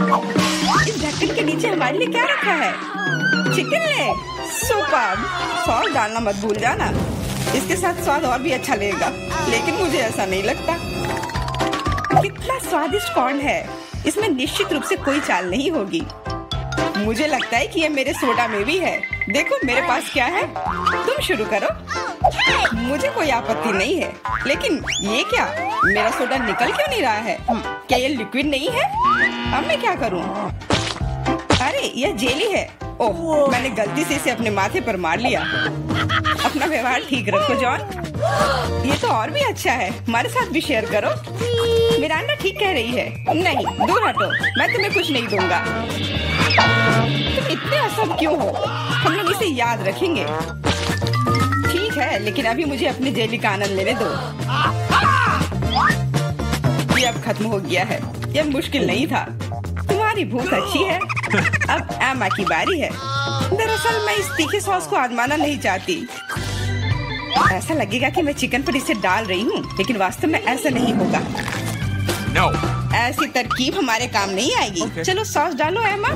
इस ढक्कन के नीचे हमारे लिए क्या रखा है? Chicken leg. सुपर्ब। सॉस डालना मत भूल जाना, इसके साथ स्वाद और भी अच्छा लगेगा। लेकिन मुझे ऐसा नहीं लगता। कितना स्वादिष्ट कॉर्न है, इसमें निश्चित रूप से कोई चाल नहीं होगी। मुझे लगता है कि ये मेरे सोडा में भी है। देखो मेरे पास क्या है। तुम शुरू करो। मुझे कोई आपत्ति नहीं है, लेकिन ये क्या, मेरा सोडा निकल क्यों नहीं रहा है? क्या ये लिक्विड नहीं है? अब मैं क्या करूं? अरे यह जेली है। ओह, मैंने गलती से इसे अपने माथे पर मार लिया। अपना व्यवहार ठीक रखो जॉन। ये तो और भी अच्छा है, हमारे साथ भी शेयर करो। मिरांडा ठीक कह रही है। नहीं, दूर हटो, मैं तुम्हें कुछ नहीं दूंगा। तुम इतने असम क्यों हो? हम लोग इसे याद रखेंगे। ठीक है, लेकिन अभी मुझे अपनी जेली का आनंद लेने दो। ये अब खत्म हो गया है। यह मुश्किल नहीं था। तुम्हारी भूख अच्छी है। अब एमा की बारी है। दरअसल मैं इस तीखे सॉस को आजमाना नहीं चाहती। ऐसा लगेगा कि मैं चिकन पर इसे डाल रही हूँ, लेकिन वास्तव में ऐसा नहीं होगा। No. ऐसी तरकीब हमारे काम नहीं आएगी। चलो सॉस डालो एमा।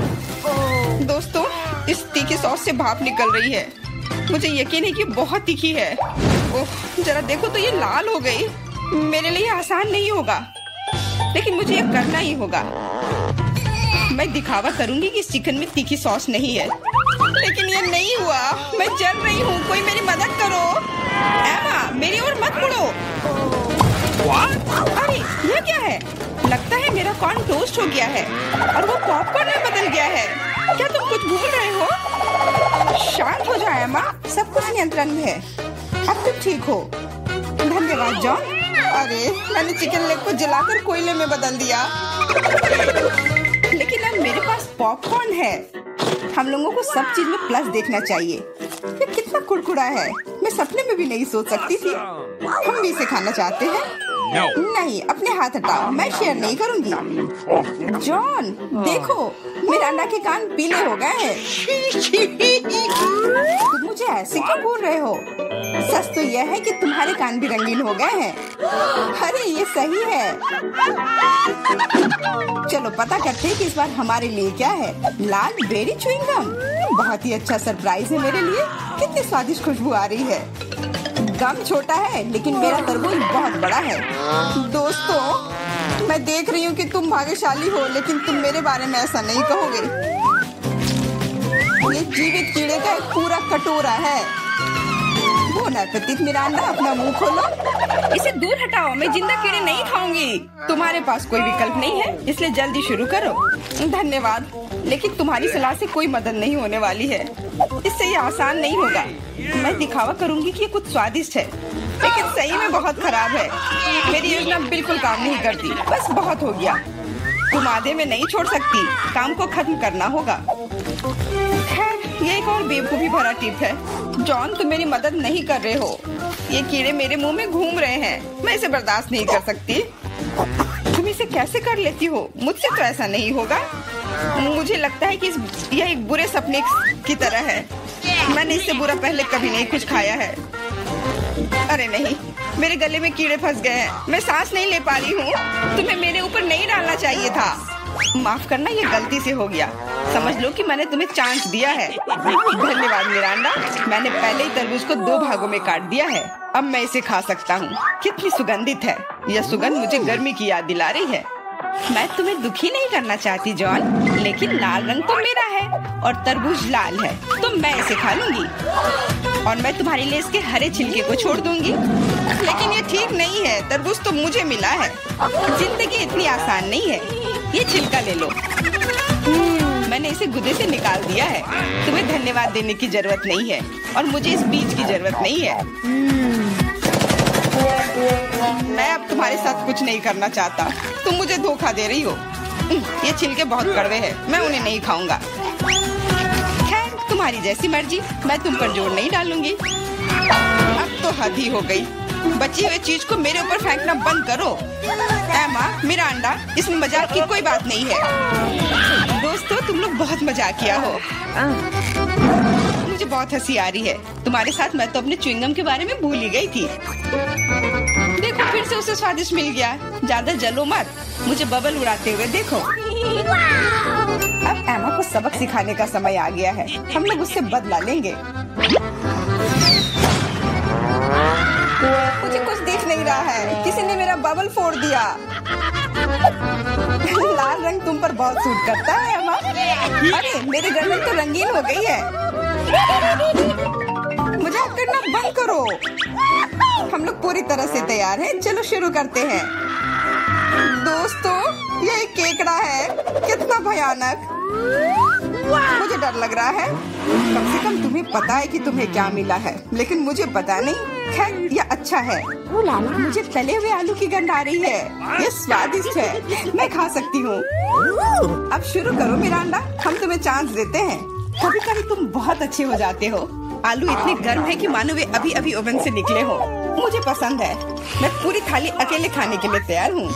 दोस्तों, इस तीखी सॉस से भाप निकल रही है। मुझे यकीन है कि बहुत तीखी है। ओह, जरा देखो तो ये लाल हो गई। मेरे लिए आसान नहीं होगा, लेकिन मुझे ये करना ही होगा। मैं दिखावा करूंगी कि इस चिकन में तीखी सॉस नहीं है, लेकिन ये नहीं हुआ। मैं जल रही हूँ, कोई मेरी मदद करो। एमा, मेरी ओर मत मुड़ो। अरे ये क्या है? लगता है मेरा कॉर्न टोस्ट हो गया है और वो पॉपकॉर्न में बदल गया है। क्या तुम कुछ भूल रहे हो? शांत हो जाओ एमा, सब कुछ नियंत्रण में है। अब तुम ठीक हो। धन्यवाद जॉन। अरे मैंने चिकन लेग को जलाकर कोयले में बदल दिया। लेकिन अब मेरे पास पॉपकॉर्न है। हम लोगों को सब चीज में प्लस देखना चाहिए। ये कितना कुड़कुड़ा है, मैं सपने में भी नहीं सोच सकती थी। हम भी इसे खाना चाहते हैं। No. नहीं, अपने हाथ हटाओ, मैं शेयर नहीं करूंगी। जॉन देखो, मिरांडा के कान पीले हो गए हैं। तुम मुझे ऐसे क्यों बोल रहे हो? सच तो यह है कि तुम्हारे कान भी रंगीन हो गए हैं। अरे ये सही है। चलो पता करते हैं कि इस बार हमारे लिए क्या है। लाल बेरी च्युइंगम, बहुत ही अच्छा सरप्राइज है मेरे लिए। कितनी स्वादिष्ट खुशबू आ रही है। गम छोटा है, लेकिन मेरा तरबूज बहुत बड़ा है। दोस्तों, मैं देख रही हूँ कि तुम भाग्यशाली हो, लेकिन तुम मेरे बारे में ऐसा नहीं कहोगे। ये जीवित कीड़े का एक पूरा कटोरा है। बोन एपेटिट मिरांडा, अपना मुंह खोलो। इसे दूर हटाओ, मैं जिंदा कीड़े नहीं खाऊंगी। तुम्हारे पास कोई विकल्प नहीं है, इसलिए जल्दी शुरू करो। धन्यवाद, लेकिन तुम्हारी सलाह से कोई मदद नहीं होने वाली है। इससे ये आसान नहीं होगा। मैं दिखावा करूंगी कि ये कुछ स्वादिष्ट है, लेकिन सही में बहुत खराब है। मेरी योजना बिल्कुल काम नहीं करती। बस बहुत हो गया। तुम आधे में नहीं छोड़ सकती, काम को खत्म करना होगा। खैर, ये एक और बेवकूफी भरा टिप है। जॉन, तुम मेरी मदद नहीं कर रहे हो। ये कीड़े मेरे मुंह में घूम रहे हैं। मैं इसे बर्दाश्त नहीं कर सकती। तुम इसे कैसे कर लेती हो? मुझसे तो ऐसा नहीं होगा। मुझे लगता है कि यह एक बुरे सपने की तरह है। मैंने इससे बुरा पहले कभी नहीं कुछ खाया है। अरे नहीं, मेरे गले में कीड़े फंस गए हैं। मैं सांस नहीं ले पा रही हूँ। तुम्हें मेरे ऊपर नहीं डालना चाहिए था। माफ करना, ये गलती से हो गया। समझ लो कि मैंने तुम्हें चांस दिया है। धन्यवाद मिरांडा, मैंने पहले ही तरबूज को 2 भागों में काट दिया है। अब मैं इसे खा सकता हूँ। कितनी सुगंधित है। यह सुगंध मुझे गर्मी की याद दिला रही है। मैं तुम्हें दुखी नहीं करना चाहती जॉन, लेकिन लाल रंग तो मेरा है और तरबूज लाल है, तो मैं इसे खा लूंगी। और मैं तुम्हारे लिए इसके हरे छिलके को छोड़ दूंगी। लेकिन ये ठीक नहीं है, तरबूज तो मुझे मिला है। जिंदगी इतनी आसान नहीं है। ये छिलका ले लो। मैंने इसे गुदे से निकाल दिया है। तुम्हें धन्यवाद देने की जरूरत नहीं है और मुझे इस बीज की जरूरत नहीं है। मैं अब तुम्हारे साथ कुछ नहीं करना चाहता। तुम मुझे धोखा दे रही हो। ये छिलके बहुत कड़वे हैं, मैं उन्हें नहीं खाऊंगा। खैर, तुम्हारी जैसी मर्जी, मैं तुम पर जोर नहीं डालूंगी। अब तो हद ही हो गई। बची हुई चीज को मेरे ऊपर फेंकना बंद करो। एमा, मिरांडा, इसमें मजाक की कोई बात नहीं है। दोस्तों, तुम लोग बहुत मजाक किया हो। मुझे बहुत हंसी आ रही है। तुम्हारे साथ मैं तो अपने च्युइंगम के बारे में भूल ही गई थी। देखो, फिर से उसे स्वादिष्ट मिल गया। ज्यादा जलो मत, मुझे बबल उड़ाते हुए देखो। को सबक सिखाने का समय आ गया है। हम लोग उससे बदला लेंगे। मुझे कुछ दिख नहीं रहा है। किसी ने मेरा बबल फोड़ दिया। लाल रंग तुम पर बहुत सूट करता है अम्मा। अरे मेरी गर्दन तो रंगीन हो गई है। मजाक करना बंद करो। हम लोग पूरी तरह से तैयार हैं। चलो शुरू करते हैं। दोस्तों, ये एक केकड़ा है। कितना भयानक। मुझे डर लग रहा है। कम से कम तुम्हें पता है कि तुम्हें क्या मिला है, लेकिन मुझे पता नहीं। खैर, यह अच्छा है। मुझे तले हुए आलू की गंध आ रही है। ये स्वादिष्ट है। मैं खा सकती हूँ। अब शुरू करो मिरांडा। हम तुम्हें चांस देते हैं। कभी कभी तुम बहुत अच्छे हो जाते हो। आलू इतने गर्म है कि मानो वे अभी अभी ओवन से निकले हो। मुझे पसंद है। मैं पूरी थाली अकेले खाने के लिए तैयार हूँ।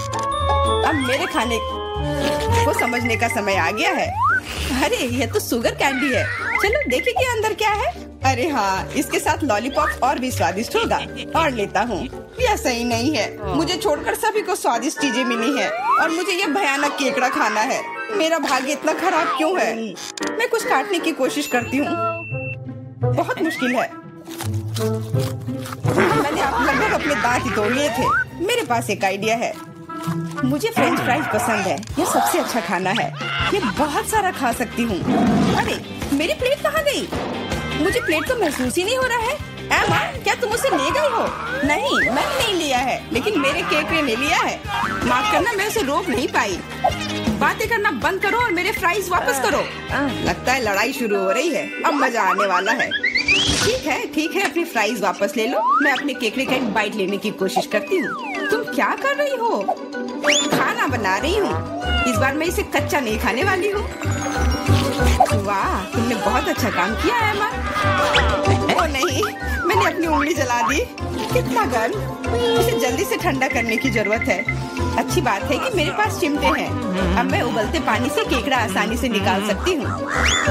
अब मेरे खाने को समझने का समय आ गया है। अरे यह तो शुगर कैंडी है। चलो देखें कि अंदर क्या है। अरे हाँ, इसके साथ लॉलीपॉप और भी स्वादिष्ट होगा। और लेता हूँ। यह सही नहीं है। मुझे छोड़कर सभी को स्वादिष्ट चीजें मिली है और मुझे यह भयानक केकड़ा खाना है। मेरा भाग्य इतना खराब क्यों है? मैं कुछ काटने की कोशिश करती हूँ। बहुत मुश्किल है। मैंने लगभग अपने दांत ही तोड़ लिए थे। मेरे पास एक आइडिया है। मुझे फ्रेंच फ्राइज पसंद है। यह सबसे अच्छा खाना है। ये बहुत सारा खा सकती हूँ। अरे मेरी प्लेट कहाँ गई? मुझे प्लेट तो महसूस ही नहीं हो रहा है। एमा, क्या तुम उसे ले गई हो? नहीं, मैंने नहीं लिया है, लेकिन मेरे केकड़े ने लिया है। माफ करना, मैं उसे रोक नहीं पाई। बातें करना बंद करो और मेरे फ्राइज वापस करो। लगता है लड़ाई शुरू हो रही है। अब मजा आने वाला है। ठीक है, अपनी फ्राइज वापस ले लो। मैं अपने केकड़े का एक बाइट लेने की कोशिश करती हूँ। तुम क्या कर रही हो? खाना बना रही हूँ। इस बार मैं इसे कच्चा नहीं खाने वाली हूँ। वाह, तुमने बहुत अच्छा काम किया है अम्मा। ओ नहीं, मैंने अपनी उंगली जला दी। कितना गर्म। इसे जल्दी से ठंडा करने की जरूरत है। अच्छी बात है कि मेरे पास चिमटे हैं। अब मैं उबलते पानी से केकड़ा आसानी से निकाल सकती हूँ।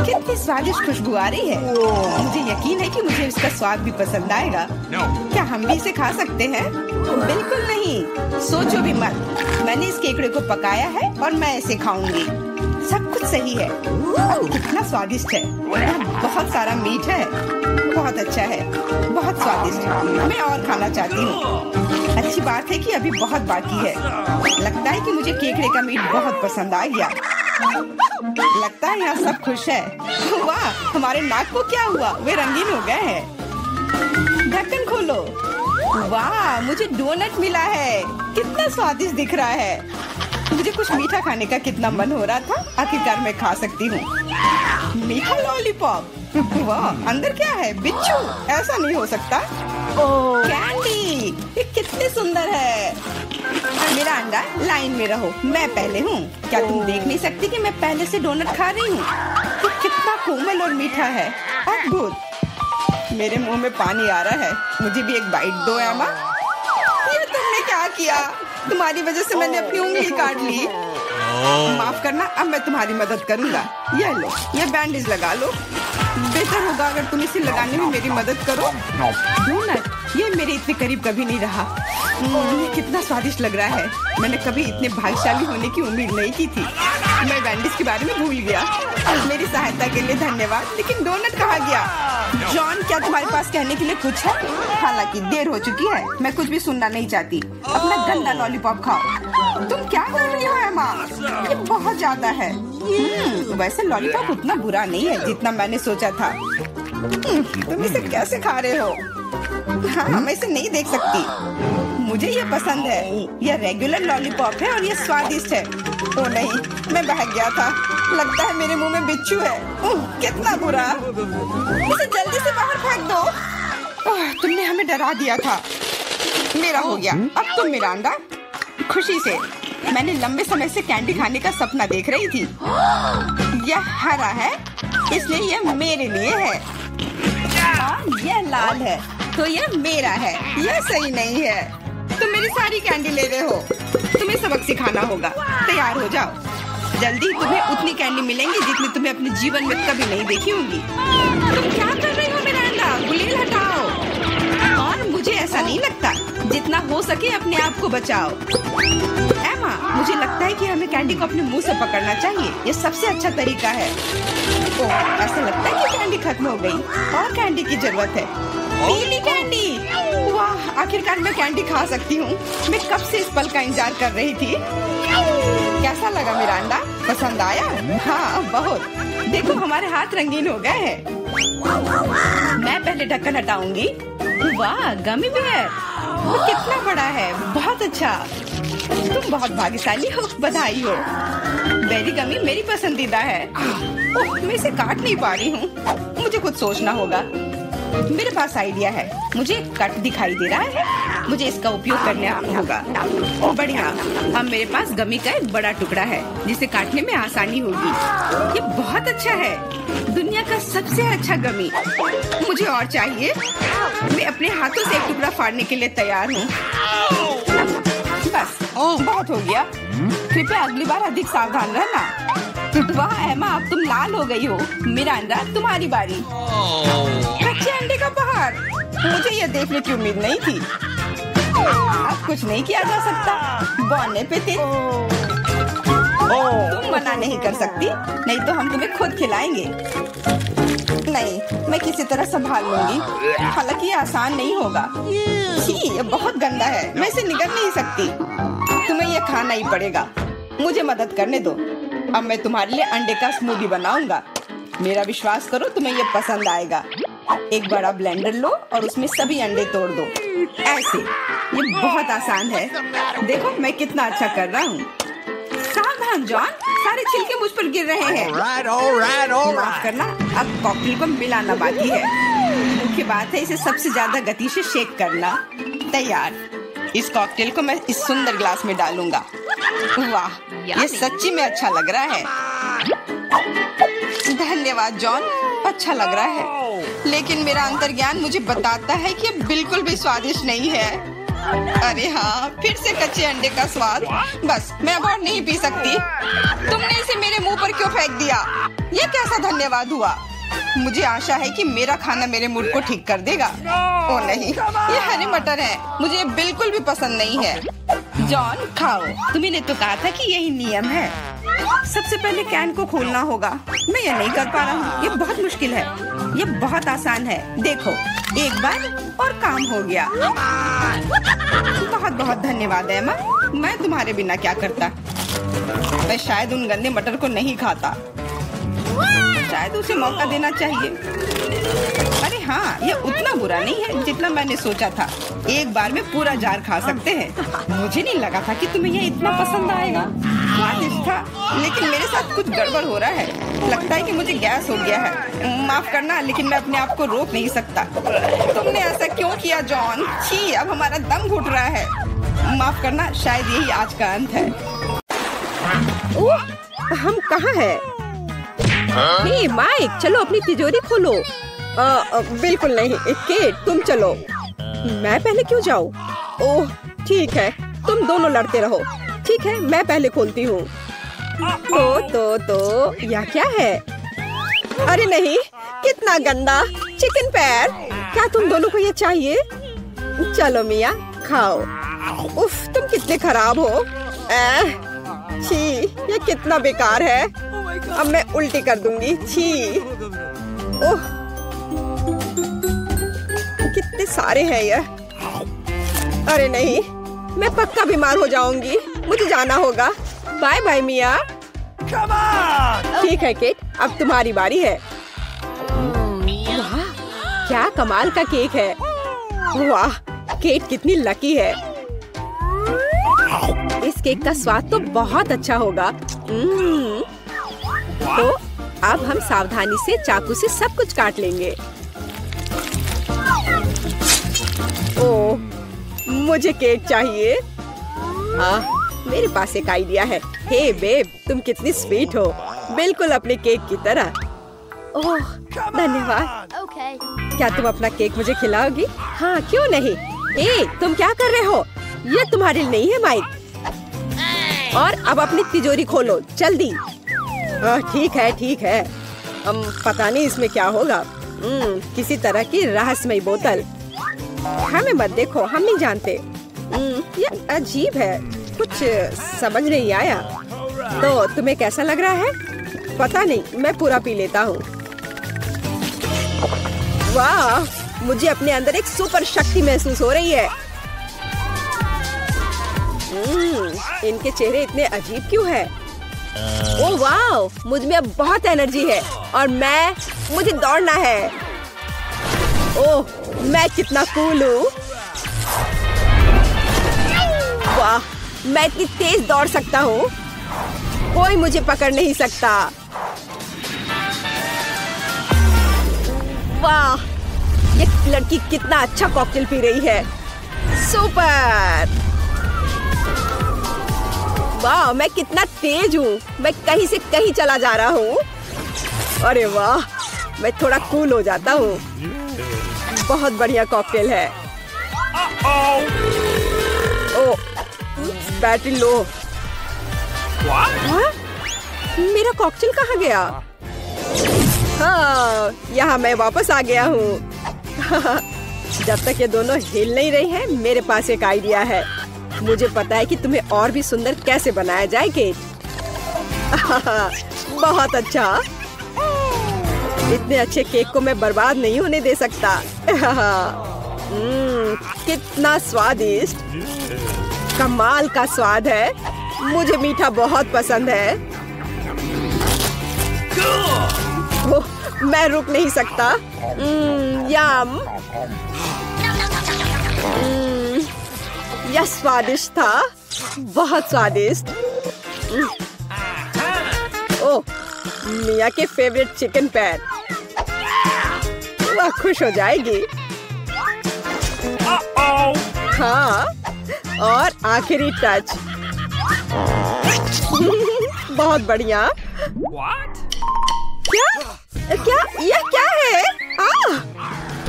कितनी स्वादिष्ट खुशबू आ रही है। मुझे यकीन है कि मुझे इसका स्वाद भी पसंद आएगा। क्या हम भी इसे खा सकते हैं? बिल्कुल नहीं। सोचो भी मत। मैंने इस केकड़े को पकाया है और मैं इसे खाऊंगी। सब कुछ सही है। कितना स्वादिष्ट है। बहुत सारा मीठ है। बहुत अच्छा है। बहुत स्वादिष्ट है। मैं और खाना चाहती हूँ। अच्छी बात है कि अभी बहुत बाकी है। लगता है कि मुझे केकड़े का मीट बहुत पसंद आ गया। लगता है यहाँ सब खुश है। वाह, हमारे नाक को क्या हुआ? वे रंगीन हो गए हैं। ढक्कन खोलो। वाह, मुझे डोनट मिला है। कितना स्वादिष्ट दिख रहा है। मुझे कुछ मीठा खाने का कितना मन हो रहा था। आखिरकार मैं खा सकती हूँ। मीठा लॉलीपॉप। वाह, अंदर क्या है? बिच्छू? ऐसा नहीं हो सकता। कैंडी, ये कितनी सुंदर है। मेरा अंडा, लाइन में रहो। मैं पहले हूँ। क्या तुम देख नहीं सकती कि मैं पहले से डोनट खा रही हूँ? तो कितना कोमल और मीठा है। अद्भुत। मेरे मुंह में पानी आ रहा है। मुझे भी एक बाइट दो एमा। ये तुमने क्या किया? तुम्हारी वजह से मैंने अपनी उंगली काट ली। माफ करना, अब मैं तुम्हारी मदद करूंगा। ये लो, ये बैंडेज लगा लो। बेहतर होगा अगर तुम इसे लगाने में मेरी मदद करो। डोनट, ये मेरे इतने करीब कभी नहीं रहा। ये कितना स्वादिष्ट लग रहा है। मैंने कभी इतने भाग्यशाली होने की उम्मीद नहीं की थी। मैं बैंडेज के बारे में भूल गया। मेरी सहायता के लिए धन्यवाद। लेकिन डोनट कहाँ गया? जॉन, क्या तुम्हारे पास कहने के लिए कुछ है? हालांकि देर हो चुकी है। मैं कुछ भी सुनना नहीं चाहती। अपना गंदा लॉलीपॉप खाओ। तुम क्या कर रही हो एमा? ये बहुत ज्यादा है। वैसे लॉलीपॉप उतना बुरा नहीं है जितना मैंने सोचा था। तुम इसे कैसे खा रहे हो? हाँ, मैं इसे नहीं देख सकती। मुझे ये पसंद है। यह रेगुलर लॉलीपॉप है और ये स्वादिष्ट है। ओ नहीं, मैं बहक गया था। लगता है मेरे मुंह में बिच्छू है। कितना बुरा। इसे जल्दी से बाहर फेंक दो। तुमने हमें डरा दिया था। मेरा हो गया। अब तुम मिरांडा। खुशी से। मैंने लंबे समय से कैंडी खाने का सपना देख रही थी। यह हरा है, इसलिए यह मेरे लिए है। यह लाल है, तो यह मेरा है। यह सही नहीं है। तुम मेरी सारी कैंडी ले रहे हो। तुम्हें सबक सिखाना होगा। तैयार हो जाओ। जल्दी तुम्हें उतनी कैंडी मिलेंगी जितनी तुम्हें अपने जीवन में कभी नहीं देखी होंगी। तुम क्या कर रही हो मिरांडा? गुलेल हटाओ। और मुझे ऐसा नहीं लगता। जितना हो सके अपने आप को बचाओ। एमा, हाँ, मुझे लगता है कि हमें कैंडी को अपने मुंह से पकड़ना चाहिए। ये सबसे अच्छा तरीका है। ओह, ऐसा लगता है कि कैंडी खत्म हो गई और कैंडी की जरूरत है। पीली कैंडी, वाह, आखिरकार मैं कैंडी खा सकती हूँ। मैं कब से इस पल का इंतजार कर रही थी। कैसा लगा मिरांडा, पसंद आया? हाँ, बहुत। देखो हमारे हाथ रंगीन हो गए हैं। मैं पहले ढक्कन हटाऊंगी। वाह, गमी बेयर, वो कितना बड़ा है, बहुत अच्छा। तुम बहुत भाग्यशाली हो, बधाई हो। बेरी गमी मेरी पसंदीदा है। ओह, मैं इसे काट नहीं पा रही हूँ। मुझे कुछ सोचना होगा। मेरे पास आइडिया है। मुझे एक कट दिखाई दे रहा है, मुझे इसका उपयोग करना होगा। बढ़िया, अब मेरे पास गमी का एक बड़ा टुकड़ा है जिसे काटने में आसानी होगी। ये बहुत अच्छा है, दुनिया का सबसे अच्छा गमी। मुझे और चाहिए। मैं अपने हाथों से एक टुकड़ा फाड़ने के लिए तैयार हूँ। बस, बहुत हो गया। कृपया अगली बार अधिक सावधान रहना। वाह एमा, अब तुम लाल हो गई हो। मिरांडा, तुम्हारी बारी। कच्चे अंडे का बहार, मुझे यह देखने की उम्मीद नहीं थी। अब कुछ नहीं किया जा सकता। बौने पे थे। तुम मना नहीं कर सकती, नहीं तो हम तुम्हें खुद खिलाएंगे। नहीं, मैं किसी तरह संभाल लूंगी। हालांकि ये आसान नहीं होगा। छी, ये बहुत गंदा है, मैं इसे निगल नहीं सकती। तुम्हें ये खाना ही पड़ेगा। मुझे मदद करने दो। अब मैं तुम्हारे लिए अंडे का स्मूदी बनाऊंगा। मेरा विश्वास करो, तुम्हें ये पसंद आएगा। एक बड़ा ब्लेंडर लो और उसमें सभी अंडे तोड़ दो। ऐसे, ये बहुत आसान है। देखो मैं कितना अच्छा कर रहा हूँ। सावधान जॉन, सारे छिलके मुझ पर गिर रहे हैं। माफ करना, अब कॉकटेल को मिलाना बाकी है। मुख्य बात है इसे सबसे ज्यादा गति से शेक करना। तैयार। इस कॉकटेल को मैं इस सुंदर ग्लास में डालूंगा। वाह, ये सच्ची में अच्छा लग रहा है। धन्यवाद जॉन, अच्छा लग रहा है। लेकिन मेरा अंतर्ज्ञान मुझे बताता है कि ये बिल्कुल भी स्वादिष्ट नहीं है। अरे हाँ, फिर से कच्चे अंडे का स्वाद। बस, मैं अब और नहीं पी सकती। तुमने इसे मेरे मुंह पर क्यों फेंक दिया? ये कैसा धन्यवाद हुआ? मुझे आशा है कि मेरा खाना मेरे मूड को ठीक कर देगा। ओ नहीं, ये हरे मटर है, मुझे बिल्कुल भी पसंद नहीं है। जॉन, खाओ। तुमने तो कहा था कि यही नियम है। सबसे पहले कैन को खोलना होगा। मैं ये नहीं कर पा रहा हूँ। ये बहुत मुश्किल है। ये बहुत आसान है। देखो, एक बार और काम हो गया। बहुत बहुत धन्यवाद एमा। मैं तुम्हारे बिना क्या करता। मैं शायद उन गंदे मटर को नहीं खाता। शायद उसे मौका देना चाहिए। अरे हाँ, ये उतना बुरा नहीं है जितना मैंने सोचा था। एक बार में पूरा जार खा सकते हैं। मुझे नहीं लगा था कि तुम्हें ये इतना पसंद आएगा। स्वादिष्ट था, लेकिन मेरे साथ कुछ गड़बड़ हो रहा है। लगता है कि मुझे गैस हो गया है। माफ करना, लेकिन मैं अपने आप को रोक नहीं सकता। तुमने ऐसा क्यों किया जॉन? छी, अब हमारा दम घुट रहा है। माफ करना, शायद यही आज का अंत है। ओह, हम कहाँ हैं? हे माइक, चलो अपनी तिजोरी खोलो। बिल्कुल नहीं, केट तुम चलो। मैं पहले क्यों जाऊँ? ओह ठीक है, तुम दोनों लड़ते रहो। ठीक है, मैं पहले खोलती हूँ। तो यह क्या है? अरे नहीं, कितना गंदा चिकन पैर। क्या तुम दोनों को ये चाहिए? चलो मिया, खाओ। उफ, तुम कितने खराब हो। छी, ये कितना बेकार है। अब मैं उल्टी कर दूंगी। छी, ओह, कितने सारे हैं ये। अरे नहीं, मैं पक्का बीमार हो जाऊंगी। मुझे जाना होगा। बाय बाय मिया। ठीक है केट, अब तुम्हारी बारी है। वाह, क्या कमाल का केक है। वाह, केट कितनी लकी है। इस केक का स्वाद तो बहुत अच्छा होगा। तो अब हम सावधानी से चाकू से सब कुछ काट लेंगे। ओह, मुझे केक चाहिए। मेरे पास एक आइडिया है। हे बेब, तुम कितनी स्वीट हो, बिल्कुल अपने केक की तरह। ओह, धन्यवाद। क्या तुम अपना केक मुझे खिलाओगी? हाँ, क्यों नहीं। ए, तुम क्या कर रहे हो? ये तुम्हारे लिए नहीं है माइक। और अब अपनी तिजोरी खोलो, जल्दी। ठीक है। पता नहीं इसमें क्या होगा। किसी तरह की रहस्यमयी बोतल। हमें मत देखो, हम नहीं जानते। ये अजीब है। कुछ समझ नहीं आया। तो तुम्हें कैसा लग रहा है? पता नहीं, मैं पूरा पी लेता हूँ। वाह, मुझे अपने अंदर एक सुपर शक्ति महसूस हो रही है। इनके चेहरे इतने अजीब क्यों है? ओह वाह, मुझ में अब बहुत एनर्जी है और मुझे दौड़ना है। ओह, मैं कितना कूल हूँ। वाह, मैं इतनी तेज दौड़ सकता हूँ, कोई मुझे पकड़ नहीं सकता। वाह, ये लड़की कितना अच्छा कॉकटेल पी रही है। सुपर! वाह, मैं कितना तेज हूँ, मैं कहीं से कहीं चला जा रहा हूँ। अरे वाह, मैं थोड़ा कूल हो जाता हूँ। बहुत बढ़िया कॉकटेल है। ओह, बैटरी लो। हाँ? मेरा कॉकटेल कहाँ गया? हाँ, यहाँ मैं वापस आ गया हूँ। जब तक ये दोनों हिल नहीं रही हैं, मेरे पास एक आइडिया है। मुझे पता है कि तुम्हें और भी सुंदर कैसे बनाया जाए, केट। बहुत अच्छा। इतने अच्छे केक को मैं बर्बाद नहीं होने दे सकता। कितना स्वादिष्ट, कमाल का स्वाद है। मुझे मीठा बहुत पसंद है। ओह, मैं रुक नहीं सकता। यम। यह स्वादिष्ट था, बहुत स्वादिष्ट। ओह, मिया के फेवरेट चिकन पैर। वह खुश हो जाएगी। हाँ, और आखिरी टच। बहुत बढ़िया। क्या यह क्या है?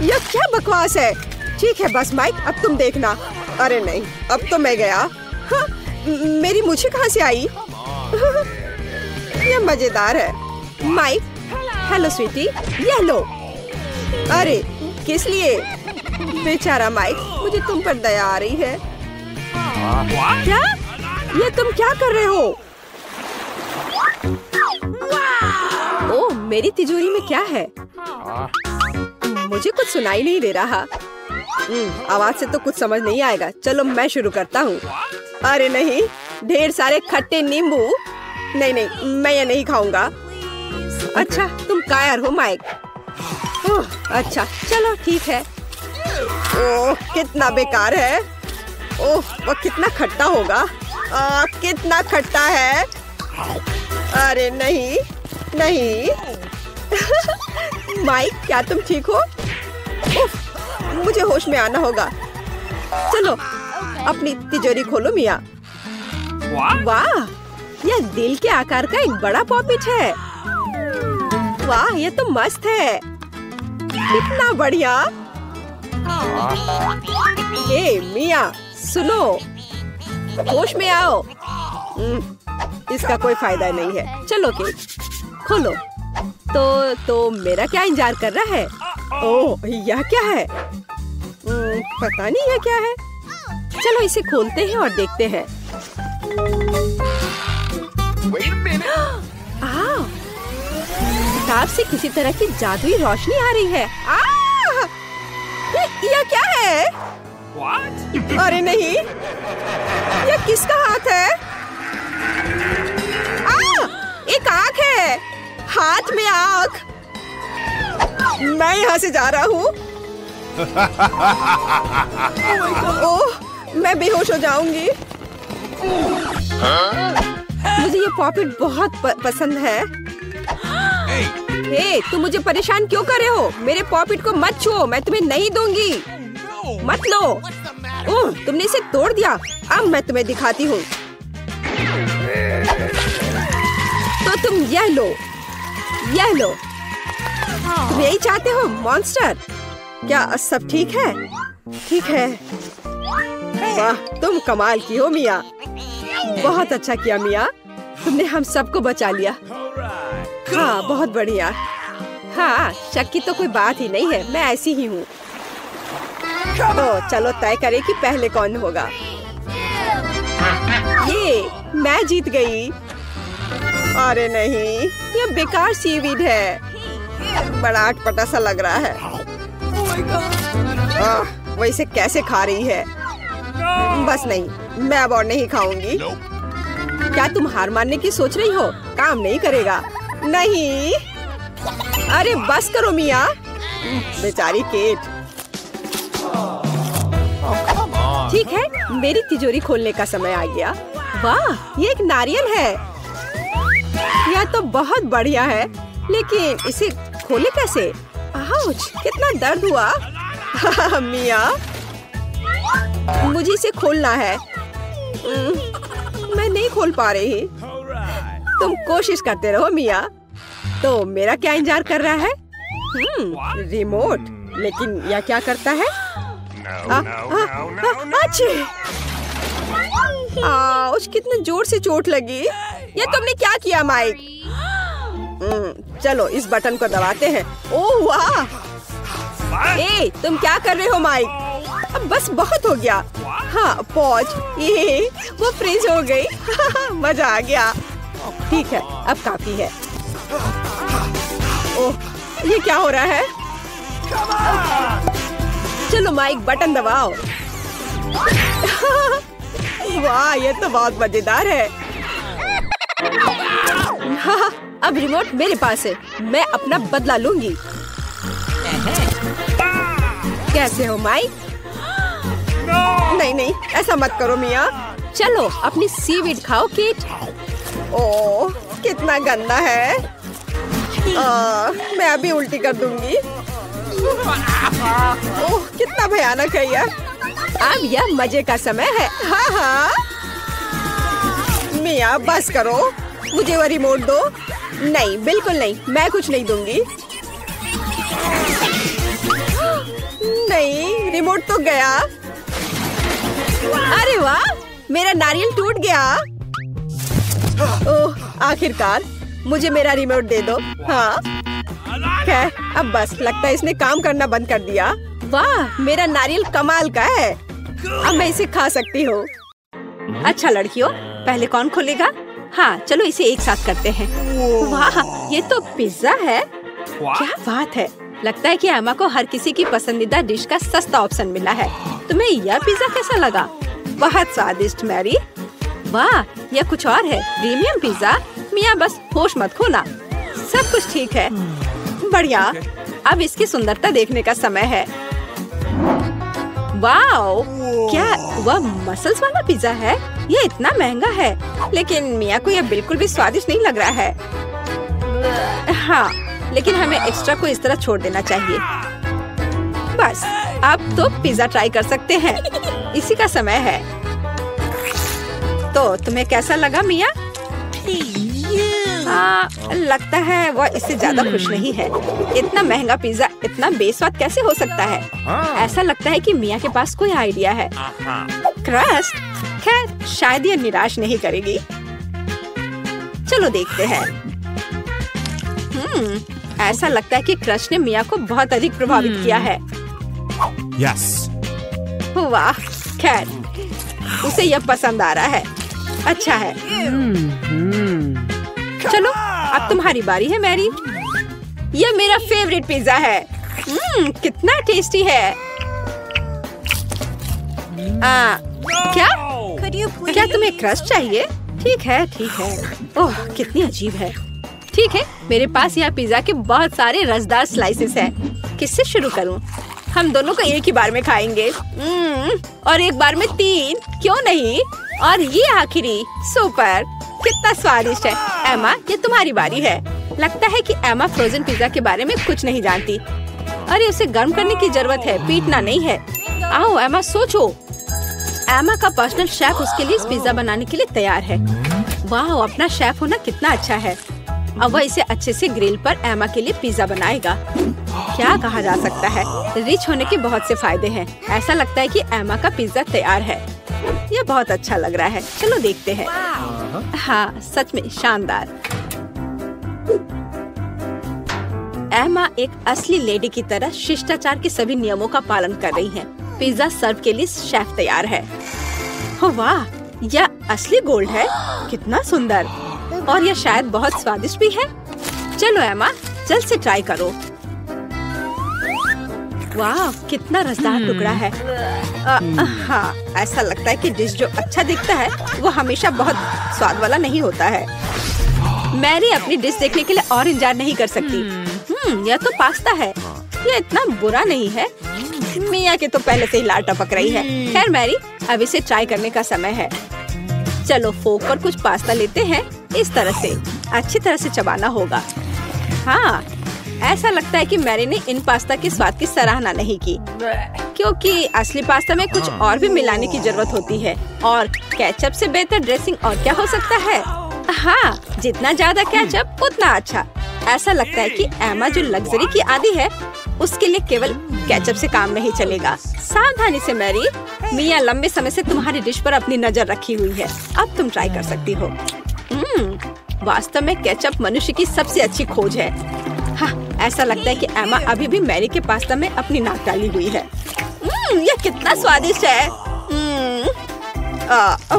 यह क्या बकवास है? ठीक है बस माइक, अब तुम देखना। अरे नहीं, अब तो मैं गया। हाँ, मेरी मुझे कहाँ से आई? यह मजेदार है। माइक, हेलो स्वीटी, यह लो। अरे किस लिए? बेचारा माइक, मुझे तुम पर दया आ रही है। क्या? ये तुम क्या कर रहे हो? ओह, मेरी तिजोरी में क्या है? मुझे कुछ सुनाई नहीं दे रहा। आवाज से तो कुछ समझ नहीं आएगा। चलो मैं शुरू करता हूँ। अरे नहीं, ढेर सारे खट्टे नींबू। नहीं नहीं, मैं ये नहीं खाऊंगा। अच्छा, तुम कायर हो माइक। अच्छा, चलो ठीक है। ओह, कितना बेकार है। ओह, वो कितना खट्टा होगा। कितना खट्टा है। अरे नहीं नहीं। माइक, क्या तुम ठीक हो? मुझे होश में आना होगा। चलो अपनी तिजोरी खोलो मिया। वाह, यह दिल के आकार का एक बड़ा पॉपिट है। वाह, यह तो मस्त है। कितना बढ़िया। ए मिया, सुनो, होश में आओ। इसका कोई फायदा नहीं है। चलो केक खोलो। तो मेरा क्या इंतजार कर रहा है? ओह, यह क्या है? पता नहीं है क्या है। चलो इसे खोलते हैं और देखते हैं। किताब से किसी तरह की जादुई रोशनी आ रही है। यह क्या है? अरे नहीं, यह किसका हाथ है? एक आँख है। हाथ में आँख। मैं यहाँ से जा रहा हूँ। ओह, मैं बेहोश हो जाऊंगी। मुझे ये पॉपिट बहुत पसंद है। हे, तुम मुझे परेशान क्यों कर रहे हो? मेरे पॉपिट को मत छुओ, मैं तुम्हें नहीं दूंगी। मत लो। ओह, तुमने इसे तोड़ दिया। अब मैं तुम्हें दिखाती हूँ। तो तुम यह लो, यह लो। तुम यही चाहते हो मॉन्स्टर? क्या सब ठीक है? ठीक है। वाह, तुम कमाल की हो मिया। बहुत अच्छा किया मिया, तुमने हम सबको बचा लिया। हाँ, बहुत बढ़िया। हाँ, शक की तो कोई बात ही नहीं है, मैं ऐसी ही हूँ। तो चलो तय करें कि पहले कौन होगा। मैं जीत गई। अरे नहीं, ये बेकार सीवीड है, बड़ा अटपटा सा लग रहा है। वो इसे कैसे खा रही है? बस नहीं, मैं अब और नहीं खाऊंगी। क्या तुम हार मानने की सोच रही हो? काम नहीं करेगा। नहीं, अरे बस करो मिया, बेचारी केट। ठीक है, मेरी तिजोरी खोलने का समय आ गया। वाह, ये एक नारियल है। यह तो बहुत बढ़िया है, लेकिन इसे खोले कैसे? आउच, कितना दर्द हुआ। मिया, मुझे इसे खोलना है। मैं नहीं खोल पा रही। तुम कोशिश करते रहो मिया। तो मेरा क्या इंतजार कर रहा है? रिमोट, लेकिन यह क्या करता है? आउच, कितने जोर से चोट लगी। ये तुमने क्या किया माइक? चलो इस बटन को दबाते हैं। ओह वाह! ए, तुम क्या कर रहे हो माइक? अब बस बहुत हो गया। हाँ, पॉज। ये वो फ्रीज हो गई। मजा आ गया। ठीक है, अब काफी है। ओह, ये क्या हो रहा है? चलो माइक, बटन दबाओ। वाह, ये तो बहुत मजेदार है। हाँ, अब रिमोट मेरे पास है, मैं अपना बदला लूंगी। कैसे हो माइक? नहीं, ऐसा मत करो मिया। चलो अपनी सीवीड खाओ किट। ओह, कितना गंदा है। मैं अभी उल्टी कर दूंगी। ओह, कितना भयानक है यह। अब यह मजे का समय है। हाँ, मिया बस करो, मुझे वो रिमोट दो। नहीं, बिल्कुल नहीं, मैं कुछ नहीं दूंगी। नहीं, रिमोट तो गया। अरे वाह, मेरा नारियल टूट गया। ओह, आखिरकार मुझे मेरा रिमोट दे दो। हाँ, खैर, अब बस लगता है इसने काम करना बंद कर दिया। वाह, मेरा नारियल कमाल का है। अब मैं इसे खा सकती हूँ। अच्छा लड़कियों, पहले कौन खोलेगा? हाँ, चलो इसे एक साथ करते हैं। वाह, ये तो पिज्जा है। क्या बात है। लगता है कि एमा को हर किसी की पसंदीदा डिश का सस्ता ऑप्शन मिला है। तुम्हें यह पिज्जा कैसा लगा? बहुत स्वादिष्ट मैरी। वाह, यह कुछ और है, प्रीमियम पिज्जा। मिया बस होश मत खोना, सब कुछ ठीक है। बढ़िया, अब इसकी सुंदरता देखने का समय है। वाओ, क्या वह मसल्स वाला पिज्जा है? ये इतना महंगा है, लेकिन मिया को यह बिल्कुल भी स्वादिष्ट नहीं लग रहा है। हाँ, लेकिन हमें एक्स्ट्रा को इस तरह छोड़ देना चाहिए। बस, अब तो पिज्जा ट्राई कर सकते हैं। इसी का समय है। तो तुम्हें कैसा लगा मिया? लगता है वह इससे ज्यादा खुश नहीं है। इतना महंगा पिज्जा इतना बेस्वाद कैसे हो सकता है? ऐसा लगता है कि मिया के पास कोई आइडिया है। क्रस्ट, खैर शायद ये निराश नहीं करेगी। चलो देखते हैं। ऐसा लगता है कि क्रस्ट ने मिया को बहुत अधिक प्रभावित किया है। Yes. वाह, खैर उसे यह पसंद आ रहा है। अच्छा है। चलो अब तुम्हारी बारी है मैरी। यह मेरा फेवरेट पिज्जा है। कितना टेस्टी है। क्या तुम्हें क्रस्ट चाहिए? ठीक है, ठीक है। ओह, कितनी अजीब है। ठीक है, मेरे पास यहाँ पिज्जा के बहुत सारे रसदार स्लाइसेस हैं। किससे शुरू करूँ? हम दोनों को एक ही बार में खाएंगे। और एक बार में 3, क्यों नहीं? और ये आखिरी, सुपर, कितना स्वादिष्ट है। एमा, ये तुम्हारी बारी है। लगता है कि एमा फ्रोजन पिज्जा के बारे में कुछ नहीं जानती। अरे उसे गर्म करने की जरूरत है, पीटना नहीं है। आओ एमा, सोचो। एमा का पर्सनल शेफ उसके लिए इस पिज्जा बनाने के लिए तैयार है। वाह, अपना शेफ होना कितना अच्छा है। अब वह इसे अच्छे से ग्रिल पर एमा के लिए पिज्जा बनाएगा। क्या कहा जा सकता है, रिच होने के बहुत से फायदे हैं। ऐसा लगता है कि एमा का पिज्जा तैयार है। यह बहुत अच्छा लग रहा है। चलो देखते हैं। हाँ, सच में शानदार। एमा एक असली लेडी की तरह शिष्टाचार के सभी नियमों का पालन कर रही है। पिज्जा सर्व के लिए शेफ तैयार है। वाह, यह असली गोल्ड है। कितना सुंदर, और यह शायद बहुत स्वादिष्ट भी है। चलो एमा, जल्द से ट्राई करो। वाह, कितना रसदार टुकड़ा है। हाँ, ऐसा लगता है कि डिश जो अच्छा दिखता है वो हमेशा बहुत स्वाद वाला नहीं होता है। मैरी अपनी डिश देखने के लिए और इंतजार नहीं कर सकती। यह तो पास्ता है। यह इतना बुरा नहीं है। मिया के तो पहले से ही लार टपक रही है। खैर मैरी, अब इसे ट्राई करने का समय है। चलो फोक पर कुछ पास्ता लेते हैं। इस तरह से अच्छी तरह से चबाना होगा। हाँ, ऐसा लगता है कि मैरी ने इन पास्ता के स्वाद की सराहना नहीं की, क्योंकि असली पास्ता में कुछ और भी मिलाने की जरूरत होती है। और केचप से बेहतर ड्रेसिंग और क्या हो सकता है। हाँ, जितना ज्यादा केचप उतना अच्छा। ऐसा लगता है कि एमा जो लग्जरी की आदी है, उसके लिए केवल केचप से काम नहीं चलेगा। सावधानी से मैरी, मिया लंबे समय से तुम्हारी डिश पर अपनी नजर रखी हुई है। अब तुम ट्राई कर सकती हो। वास्तव में केचप मनुष्य की सबसे अच्छी खोज है। हाँ, ऐसा लगता है कि एमा अभी भी मैरी के पास्ता में अपनी नाक डाली हुई है। यह कितना स्वादिष्ट है।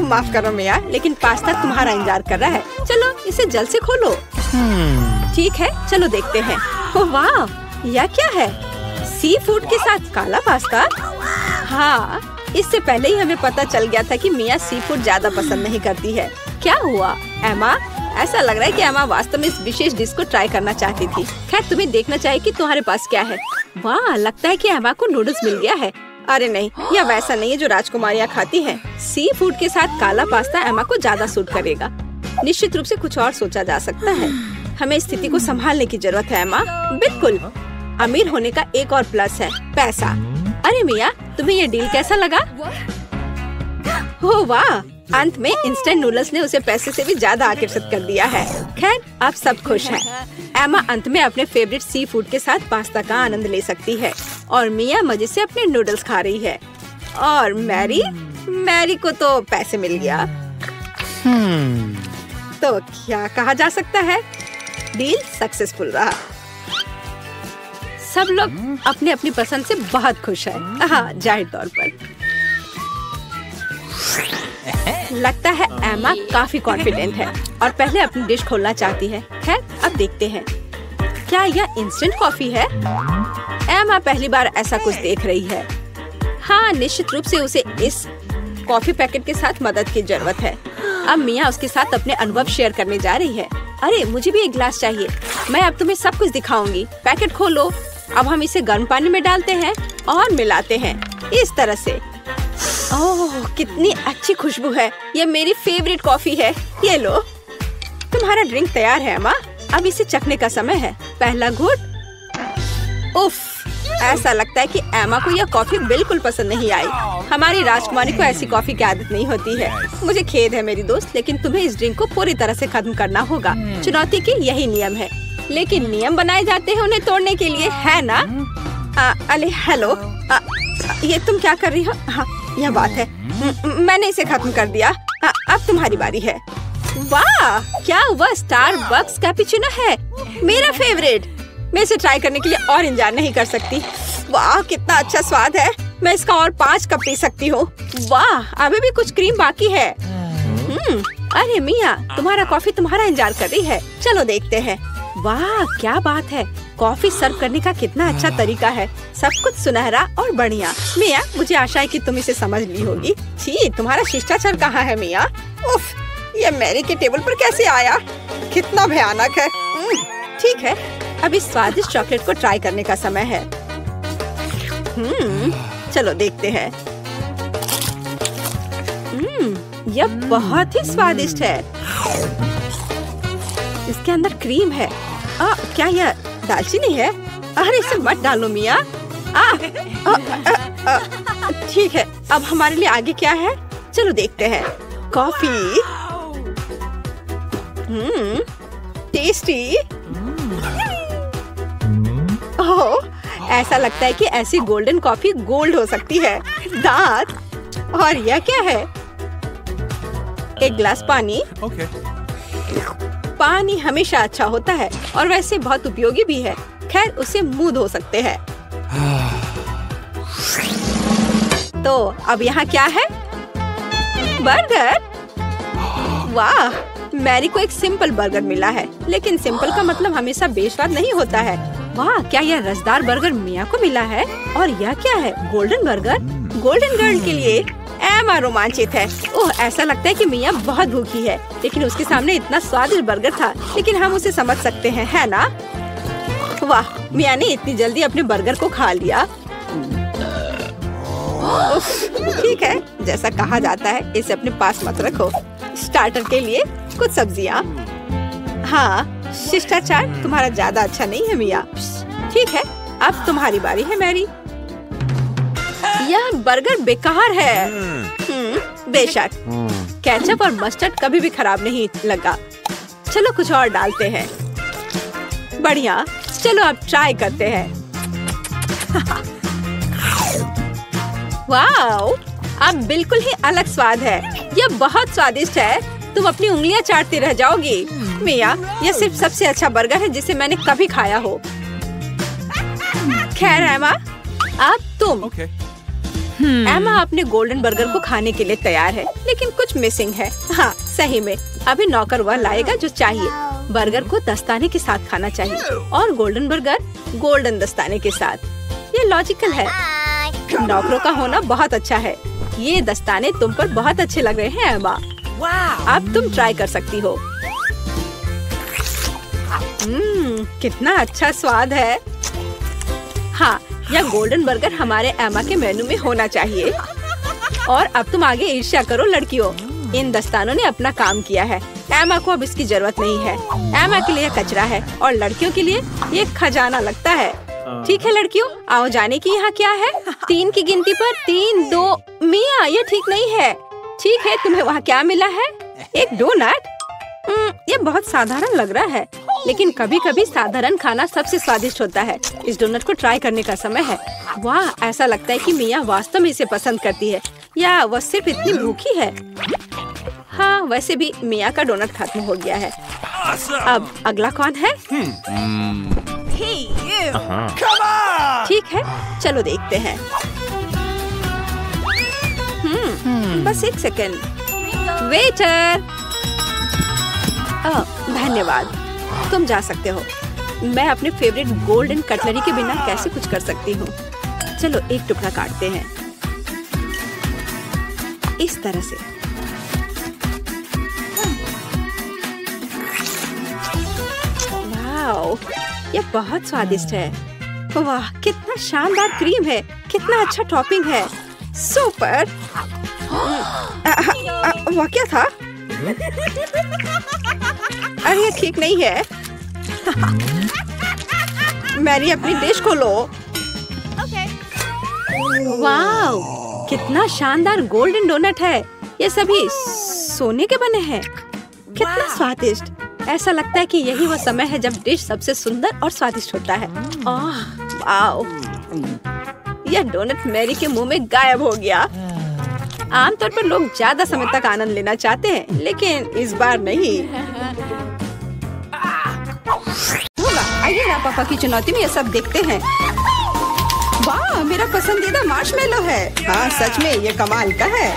माफ करो मिया, लेकिन पास्ता तुम्हारा इंतजार कर रहा है। चलो इसे जल्द से खोलो। ठीक है, चलो देखते हैं। ओह वाह, यह क्या है? सी फूड के साथ काला पास्ता। हाँ, इससे पहले ही हमें पता चल गया था कि मिया सी फूड ज्यादा पसंद नहीं करती है। क्या हुआ एमा? ऐसा लग रहा है कि एमा वास्तव में इस विशेष डिश को ट्राई करना चाहती थी। खैर, तुम्हें देखना चाहिए कि तुम्हारे पास क्या है। वाह, लगता है कि एमा को नूडल्स मिल गया है। अरे नहीं, यह वैसा नहीं है जो राजकुमारियाँ खाती हैं। सी फूड के साथ काला पास्ता एमा को ज्यादा सूट करेगा। निश्चित रूप से कुछ और सोचा जा सकता है। हमें स्थिति को संभालने की जरूरत है एमा। बिल्कुल। अमीर होने का एक और प्लस है, पैसा। अरे मिया, तुम्हें ये डील कैसा लगा? ओह वाह, अंत में इंस्टेंट नूडल्स ने उसे पैसे से भी ज्यादा आकर्षित कर दिया है। खैर, अब सब खुश हैं। एमा अंत में अपने फेवरेट सी फूड के साथ पास्ता का आनंद ले सकती है और मिया मजे से अपने नूडल्स खा रही है। और मैरी को तो पैसे मिल गया। तो क्या कहा जा सकता है, डील सक्सेसफुल रहा। सब लोग अपनी अपनी पसंद से बहुत खुश हैं। हाँ, जाहिर तौर पर लगता है एमा काफी कॉन्फिडेंट है और पहले अपनी डिश खोलना चाहती है। खैर, अब देखते हैं। क्या यह इंस्टेंट कॉफी है? एमा पहली बार ऐसा कुछ देख रही है। हाँ, निश्चित रूप से उसे इस कॉफी पैकेट के साथ मदद की जरूरत है। अब मिया उसके साथ अपने अनुभव शेयर करने जा रही है। अरे, मुझे भी एक गिलास चाहिए। मैं अब तुम्हें सब कुछ दिखाऊंगी। पैकेट खोलो। अब हम इसे गर्म पानी में डालते हैं और मिलाते हैं इस तरह से। ओह, कितनी अच्छी खुशबू है। ये मेरी फेवरेट कॉफी है। ये लो, तुम्हारा ड्रिंक तैयार है अम्मा। अब इसे चखने का समय है। पहला घूंट। उफ, ऐसा लगता है कि एमा को यह कॉफी बिल्कुल पसंद नहीं आई। हमारी राजकुमारी को ऐसी कॉफी की आदत नहीं होती है। मुझे खेद है मेरी दोस्त, लेकिन तुम्हें इस ड्रिंक को पूरी तरह से खत्म करना होगा। चुनौती के यही नियम है, लेकिन नियम बनाए जाते हैं उन्हें तोड़ने के लिए, है ना? अरे हेलो, ये तुम क्या कर रही हो? हाँ, यह बात है। मैंने इसे खत्म कर दिया। अब तुम्हारी बारी है। वाह, क्या वह स्टारबक्स कैपुचिनो है, मेरा फेवरेट। मैं इसे ट्राई करने के लिए और इंतजार नहीं कर सकती। वाह, कितना अच्छा स्वाद है। मैं इसका और 5 कप पी सकती हूँ। वाह, अभी भी कुछ क्रीम बाकी है। अरे मिया, तुम्हारा कॉफी तुम्हारा इंतजार कर रही है। चलो देखते हैं। वाह, क्या बात है। कॉफी सर्व करने का कितना अच्छा तरीका है। सब कुछ सुनहरा और बढ़िया। मिया, मुझे आशा है कि तुम इसे समझ ली होगी। छी, तुम्हारा शिष्टाचार कहाँ है मिया? उफ, ये मैरी के टेबल पर कैसे आया? कितना भयानक है। ठीक है, अब इस स्वादिष्ट चॉकलेट को ट्राई करने का समय है। चलो देखते हैं। यह बहुत ही स्वादिष्ट है। इसके अंदर क्रीम है। क्या यह दालचीनी है? अरे इसे मत डालो मिया। ठीक है, अब हमारे लिए आगे क्या है? चलो देखते हैं। कॉफी। टेस्टी। ओह, ऐसा लगता है कि ऐसी गोल्डन कॉफी गोल्ड हो सकती है। दांत। और यह क्या है? एक गिलास पानी। Okay. पानी हमेशा अच्छा होता है और वैसे बहुत उपयोगी भी है। खैर, उसे मुंह धो सकते हैं। तो अब यहाँ क्या है? बर्गर। वाह, मैरी को एक सिंपल बर्गर मिला है, लेकिन सिंपल का मतलब हमेशा बेस्वाद नहीं होता है। वाह, क्या यह रसदार बर्गर मिया को मिला है? और यह क्या है? Golden burger. गोल्डन गर्ल के लिए एमा रोमांचित है। ओह, ऐसा लगता है कि मिया बहुत भूखी है, लेकिन उसके सामने इतना स्वादिष्ट बर्गर था, लेकिन हम उसे समझ सकते हैं, है ना? वाह, मिया ने इतनी जल्दी अपने बर्गर को खा लिया। ठीक है, जैसा कहा जाता है, इसे अपने पास मत रखो। स्टार्टर के लिए कुछ सब्जियाँ। हाँ, शिष्टाचार तुम्हारा ज्यादा अच्छा नहीं है मिया। ठीक है, अब तुम्हारी बारी है मैरी। यह बर्गर बेकार है। बेशक, केचप और मस्टर्ड कभी भी खराब नहीं लगा। चलो कुछ और डालते हैं। बढ़िया, चलो अब ट्राई करते हैं। वाओ, अब बिल्कुल ही अलग स्वाद है। यह बहुत स्वादिष्ट है। तुम अपनी उंगलियां चाटती रह जाओगी। मिया, यह सिर्फ सबसे अच्छा बर्गर है जिसे मैंने कभी खाया हो। खैर एमा, अब तुम। एमा अपने गोल्डन बर्गर को खाने के लिए तैयार है, लेकिन कुछ मिसिंग है। हाँ, सही में अभी नौकर वह लाएगा जो चाहिए। बर्गर को दस्ताने के साथ खाना चाहिए और गोल्डन बर्गर गोल्डन दस्ताने के साथ। ये लॉजिकल है। नौकरों का होना बहुत अच्छा है। ये दस्ताने तुम पर बहुत अच्छे लग रहे हैं एमा। अब तुम ट्राई कर सकती हो। कितना अच्छा स्वाद है। हाँ, यह गोल्डन बर्गर हमारे एमा के मेनू में होना चाहिए। और अब तुम आगे ईर्ष्या करो लड़कियों। इन दस्तानों ने अपना काम किया है। एमा को अब इसकी जरूरत नहीं है। एमा के लिए कचरा है और लड़कियों के लिए ये खजाना लगता है। ठीक है लड़कियों, आओ जाने की यहाँ क्या है। 3 की गिनती पर 3, 2। मिया, ये ठीक नहीं है। ठीक है, तुम्हें वहाँ क्या मिला है? एक डोनट। ये बहुत साधारण लग रहा है, लेकिन कभी कभी साधारण खाना सबसे स्वादिष्ट होता है। इस डोनट को ट्राई करने का समय है। वाह, ऐसा लगता है कि मिया वास्तव में इसे पसंद करती है, या वह सिर्फ इतनी भूखी है। हाँ, वैसे भी मिया का डोनट खत्म हो गया है। अब अगला कौन है? ठीक है, चलो देखते हैं। बस एक सेकंड। वेटर, धन्यवाद, तुम जा सकते हो। मैं अपने फेवरेट गोल्डन कटलरी के बिना कैसे कुछ कर सकती हूँ। चलो एक टुकड़ा काटते हैं इस तरह से। वाओ, यह बहुत स्वादिष्ट है। वाह, कितना शानदार क्रीम है, कितना अच्छा टॉपिंग है। सुपर। वह क्या था? अरे ये ठीक नहीं है। मैरी, अपनी डिश खोलो। वाओ, कितना शानदार गोल्डन डोनट है। ये सभी सोने के बने हैं। कितना स्वादिष्ट। ऐसा लगता है कि यही वो समय है जब डिश सबसे सुंदर और स्वादिष्ट होता है। वाओ, यह डोनट मैरी के मुंह में गायब हो गया। आमतौर पर लोग ज्यादा समय तक आनंद लेना चाहते हैं, लेकिन इस बार नहीं। आइए ना, पापा की चुनौती में ये सब देखते हैं। वाह, मेरा पसंदीदा मार्शमेलो है। हाँ, सच में ये कमाल का है।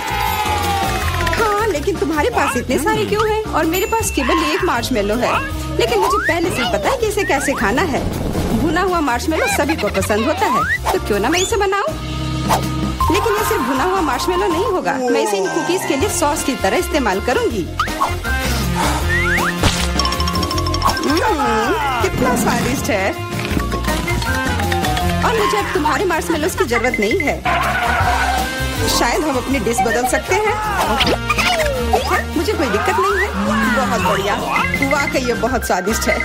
हाँ, लेकिन तुम्हारे पास इतने सारे क्यों हैं? और मेरे पास केवल एक मार्शमेलो है। लेकिन मुझे पहले से पता है कि इसे कैसे खाना है। भुना हुआ मार्शमेलो सभी को पसंद होता है, तो क्यों ना मैं इसे बनाऊं? लेकिन ये सिर्फ भुना हुआ मार्शमेलो नहीं होगा। मैं इसे इन कुकीज के लिए सॉस की तरह इस्तेमाल करूंगी। कितना स्वादिष्ट है। और मुझे अब तुम्हारे मार्शमेलोस की जरूरत नहीं है। शायद हम अपनी डिश बदल सकते हैं। मुझे कोई दिक्कत नहीं है। बहुत बढ़िया, वाकई ये बहुत स्वादिष्ट है।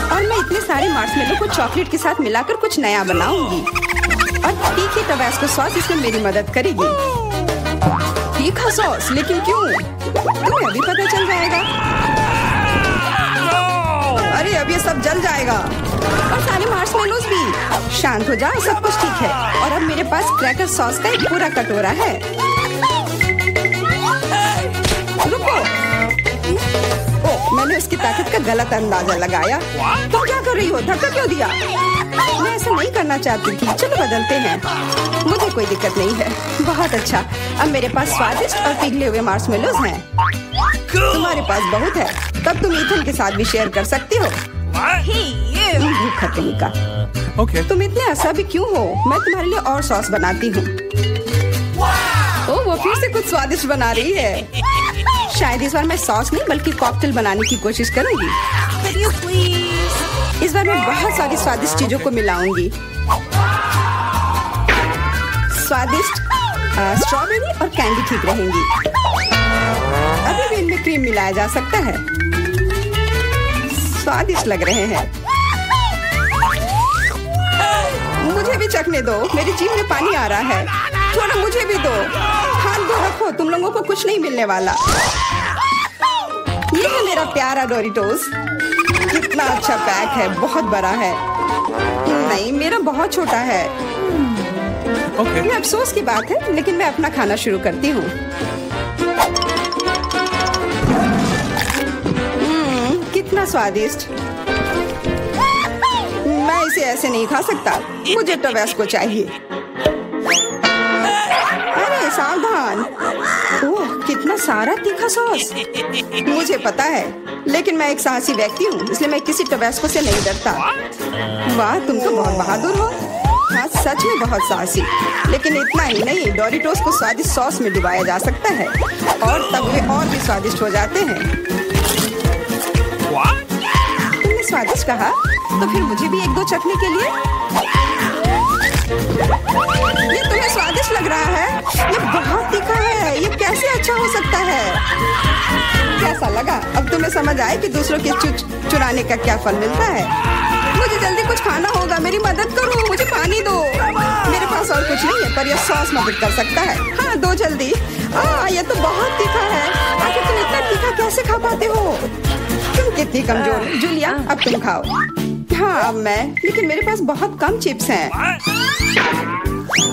और मैं इतने सारे मार्शमेलो को चॉकलेट के साथ मिलाकर कुछ नया बनाऊंगी। और तीखी टबास्को सॉस इसमें मेरी मदद करेगी। तीखा सॉस? लेकिन क्यों? तुम्हें अभी पता चल जाएगा। अरे अब ये सब जल जाएगा, और सारे मार्शमेलोस भी। शांत हो जाओ, सब कुछ ठीक है। और अब मेरे पास क्रैकर सॉस का एक पूरा कटोरा है। रुको, मैंने इसकी ताकत का गलत अंदाजा लगाया। तुम क्या कर रही हो? धक्का क्यों दिया? मैं ऐसा नहीं करना चाहती थी। चलो बदलते हैं। मुझे कोई दिक्कत नहीं है। बहुत अच्छा। अब मेरे पास स्वादिष्ट और पिघले हुए मार्शमेलोज हैं। तुम्हारे पास बहुत है, तब तुम ईथन के साथ भी शेयर कर सकती हो। भूखा कहीं का। Okay. तुम इतने असभी क्यों हो? मैं तुम्हारे लिए और सॉस बनाती हूँ। ओह, वो फिर से कुछ स्वादिष्ट बना रही है। शायद इस बार मैं सॉस नहीं बल्कि कॉकटेल बनाने की कोशिश करूंगी। इस बार मैं बहुत सारी स्वादिष्ट चीजों को मिलाऊंगी। स्वादिष्ट स्ट्रॉबेरी और कैंडी ठीक रहेंगी। अभी भी इनमें क्रीम मिलाया जा सकता है। स्वादिष्ट लग रहे हैं। मुझे भी चखने दो। मेरी जीभ में पानी आ रहा है। थोड़ा मुझे भी दो। हाथ दो रखो, तुम लोगों को कुछ नहीं मिलने वाला। ये है मेरा प्यारा डोरिटोस। कितना अच्छा पैक है, बहुत बड़ा है। नहीं, मेरा बहुत छोटा है। Okay. ये अफसोस की बात है, लेकिन मैं अपना खाना शुरू करती हूँ। कितना स्वादिष्ट। मैं इसे ऐसे नहीं खा सकता। मुझे टबैस्को चाहिए। अरे सावधान। ओह, कितना सारा तीखा सॉस। मुझे पता है, लेकिन मैं एक साहसी व्यक्ति हूँ, इसलिए मैं किसी टबैस्को से नहीं डरता। वाह, तुम तो बहुत बहादुर हो। हाँ, सच में बहुत साहसी। लेकिन इतना ही नहीं, डोरिटोस को स्वादिष्ट सॉस में डुबाया जा सकता है और तब वे और भी स्वादिष्ट हो जाते हैं। तुमने स्वादिष्ट कहा, तो फिर मुझे भी एक दो चखने के लिए। ये तुम्हें स्वादिष्ट लग रहा है? ये बहुत तीखा है। ये कैसे अच्छा हो सकता है? कैसा लगा? अब तुम्हें समझ आए कि दूसरों के चुराने का क्या फल मिलता है। मुझे जल्दी कुछ खाना होगा। मेरी मदद करो, मुझे पानी दो। मेरे पास और कुछ नहीं है, पर यह सॉस मदद कर सकता है। हाँ, दो जल्दी। ये तो बहुत तीखा है। आखिर तुम इतना तीखा कैसे खा पाते हो? तुम कितनी कमजोर हो। जूलिया, अब तुम खाओ। हाँ, अब मैं। लेकिन मेरे पास बहुत कम चिप्स हैं।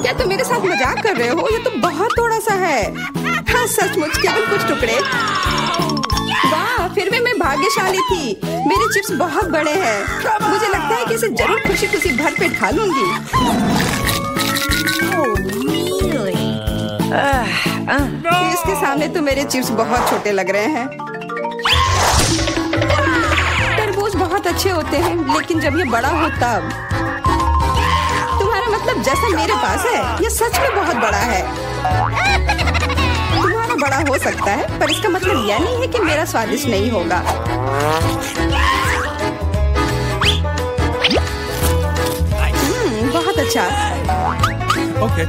क्या तुम मेरे साथ मजाक कर रहे हो? ये तो बहुत थोड़ा सा है। हाँ, सचमुच केवल कुछ टुकड़े। वाह, फिर भी मैं भाग्यशाली थी। मेरे चिप्स बहुत बड़े हैं। मुझे लगता है कि इसे जरूर खुशी खुशी भरपेट खा लूंगी। इसके सामने तो मेरे चिप्स बहुत छोटे लग रहे हैं। तरबूज बहुत अच्छे होते हैं, लेकिन जब ये बड़ा हो तब। तुम्हारा मतलब जैसा मेरे पास है, ये सच में बहुत बड़ा है। तुम्हारा बड़ा हो सकता है, पर इसका मतलब यह नहीं है कि मेरा स्वादिष्ट नहीं होगा। बहुत अच्छा। Okay.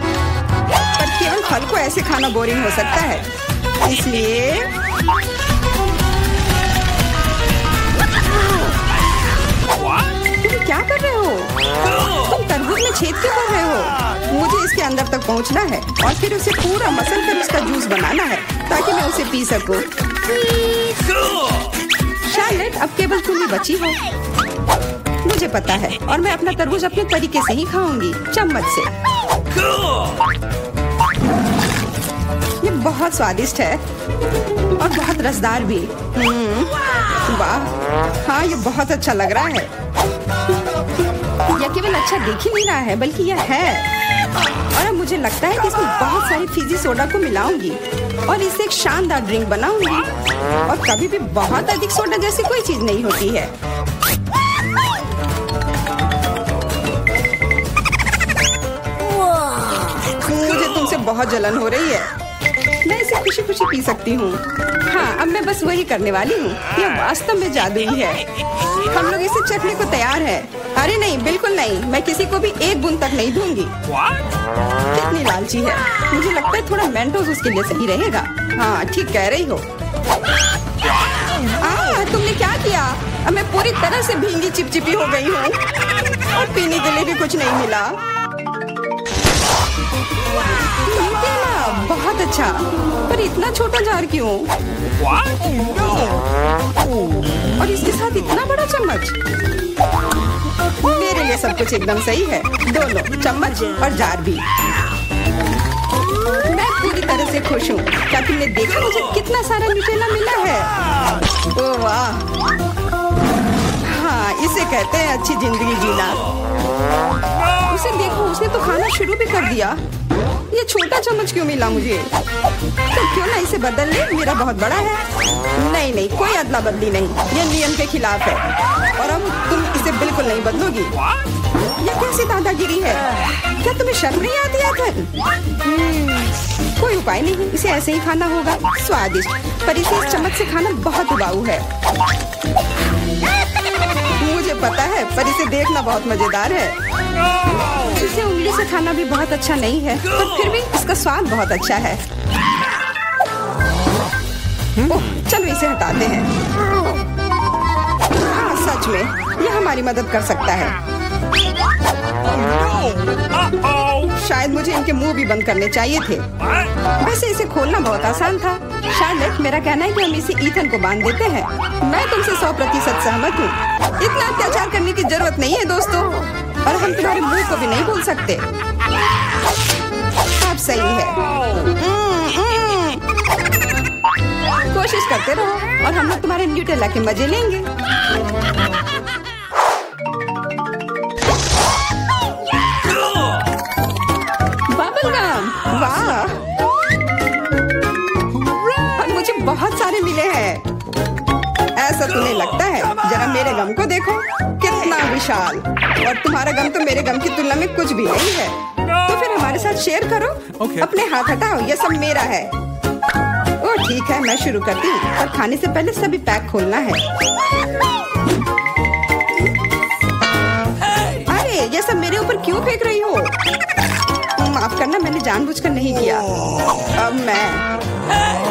पर केवल फल को ऐसे खाना बोरिंग हो सकता है, इसलिए तुम क्या कर रहे हो? तुम तरबूज में छेद क्यों कर रहे हो? मुझे इसके अंदर तक पहुंचना है और फिर उसे पूरा मसल कर उसका जूस बनाना है ताकि मैं उसे पी सकूं। शार्लेट, अब केवल तुम ही बची हो। मुझे पता है, और मैं अपना तरबूज अपने तरीके से ही खाऊंगी, चम्मच से। ये बहुत स्वादिष्ट है और बहुत रसदार भी। वाह, हाँ, ये बहुत अच्छा लग रहा है। यह केवल अच्छा दिख ही नहीं रहा है, बल्कि यह है। और अब मुझे लगता है कि इसमें बहुत सारी फीजी सोडा को मिलाऊंगी और इससे एक शानदार ड्रिंक बनाऊंगी। और कभी भी बहुत अधिक सोडा जैसी कोई चीज नहीं होती है। मुझे तुमसे बहुत जलन हो रही है। मैं इसे खुशी खुशी पी सकती हूँ। हाँ, अब मैं बस वही करने वाली हूँ। यह वास्तव में जादुई है। हम लोग इसे चखने को तैयार है। अरे नहीं, बिल्कुल नहीं। मैं किसी को भी एक बूंद तक नहीं दूंगी। कितनी लालची है। मुझे लगता है थोड़ा मेंटोस उसके लिए सही रहेगा। हाँ, ठीक कह रही हो। तुमने क्या किया? अब मैं पूरी तरह से भींगी चिपचिपी हो गई हूँ और पीने के लिए भी कुछ नहीं मिला। बहुत अच्छा, पर इतना छोटा जार क्यों? और इसके साथ इतना बड़ा चम्मच। मेरे लिए सब कुछ एकदम सही है। दोनों चम्मच और जार भी। मैं पूरी तरह से खुश हूँ। क्या तुमने देखा मुझे कितना सारा न्यूटेला मिला है? ओह वाह, हाँ इसे कहते हैं अच्छी जिंदगी जीना। उसे देखो, उसने तो खाना शुरू भी कर दिया। ये छोटा चम्मच क्यों मिला मुझे? तो क्यों ना इसे बदल ले, मेरा बहुत बड़ा है। नहीं नहीं, कोई अदला बदली नहीं, ये नियम के खिलाफ है और अब तुम इसे बिल्कुल नहीं बदलोगी। ये कैसी दादागिरी है? क्या तुम्हें शर्म नहीं आती आखिर? कोई उपाय नहीं, इसे ऐसे ही खाना होगा। स्वादिष्ट, पर इसे इस चम्मच से खाना बहुत उबाऊ है। मुझे पता है, पर इसे देखना बहुत मजेदार है। इसे उंगली से खाना भी बहुत अच्छा नहीं है, पर फिर भी इसका स्वाद बहुत अच्छा है। ओह, चलो इसे हटाते हैं। हाँ सच में, यह हमारी मदद कर सकता है। शायद मुझे इनके मुंह भी बंद करने चाहिए थे। वैसे इसे खोलना बहुत आसान था। शायद मेरा कहना है कि हम इसे ईथन को बांध देते हैं। मैं तुमसे 100% सहमत हूँ। इतना अत्याचार करने की जरूरत नहीं है दोस्तों, और हम तुम्हारे मुंह को भी नहीं भूल सकते। अब सही है, कोशिश करते रहो और हम लोग तुम्हारे न्यूटेला के मजे लेंगे। वाह, और मुझे बहुत सारे मिले हैं। ऐसा तुम्हें लगता है? जरा मेरे गम को देखो, कितना विशाल। और तुम्हारा गम तो मेरे गम की तुलना में कुछ भी नहीं है। तो फिर हमारे साथ शेयर करो। अपने हाथ हटाओ, ये सब मेरा है। ओह ठीक है, मैं शुरू करती हूँ, और खाने से पहले सभी पैक खोलना है। अरे ये सब मेरे ऊपर क्यों फेंक रही हो? माफ करना, मैंने जानबूझकर नहीं किया। अब मैं,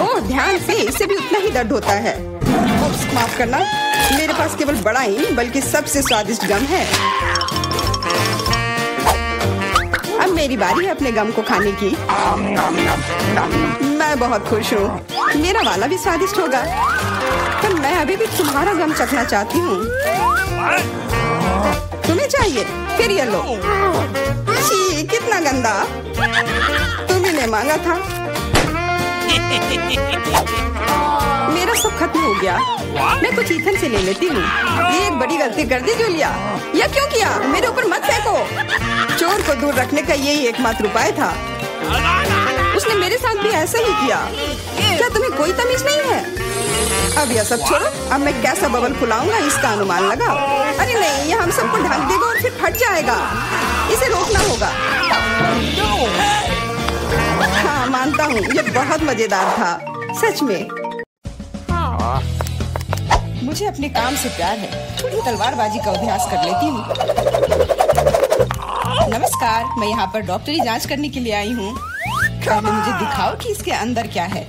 ओह ध्यान से, इससे भी उतना ही दर्द होता है। माफ करना, मेरे पास केवल बड़ा ही नहीं बल्कि सबसे स्वादिष्ट गम है। अब मेरी बारी है अपने गम को खाने की। मैं बहुत खुश हूँ, मेरा वाला भी स्वादिष्ट होगा, पर मैं अभी भी तुम्हारा गम चखना चाहती हूँ। तुम्हें चाहिए? फिर ये लो। छी, कितना गंदा। तुम्ही ने मांगा था। मेरा सब खत्म हो गया। मैं कुछ ईथन से ले लेती हूँ। ये एक बड़ी गलती कर दी जूलिया। यह क्यों किया? मेरे ऊपर मत फेंको। चोर को दूर रखने का यही एकमात्र उपाय था। उसने मेरे साथ भी ऐसा ही किया। क्या तुम्हें कोई तमीज नहीं है? अब यह सब छोड़ो, अब मैं कैसा बबल फुलाऊंगा इसका अनुमान लगाओ। अरे नहीं, यह हम सबको ढक देगा और फिर फट जाएगा। इसे रोकना होगा। हाँ मानता हूँ, यह बहुत मजेदार था, सच में। मुझे अपने काम से प्यार है। थोड़ी तलवारबाजी का अभ्यास कर लेती हूँ। नमस्कार, मैं यहाँ पर डॉक्टरी जांच करने के लिए आई हूँ। पहले मुझे दिखाओ कि इसके अंदर क्या है।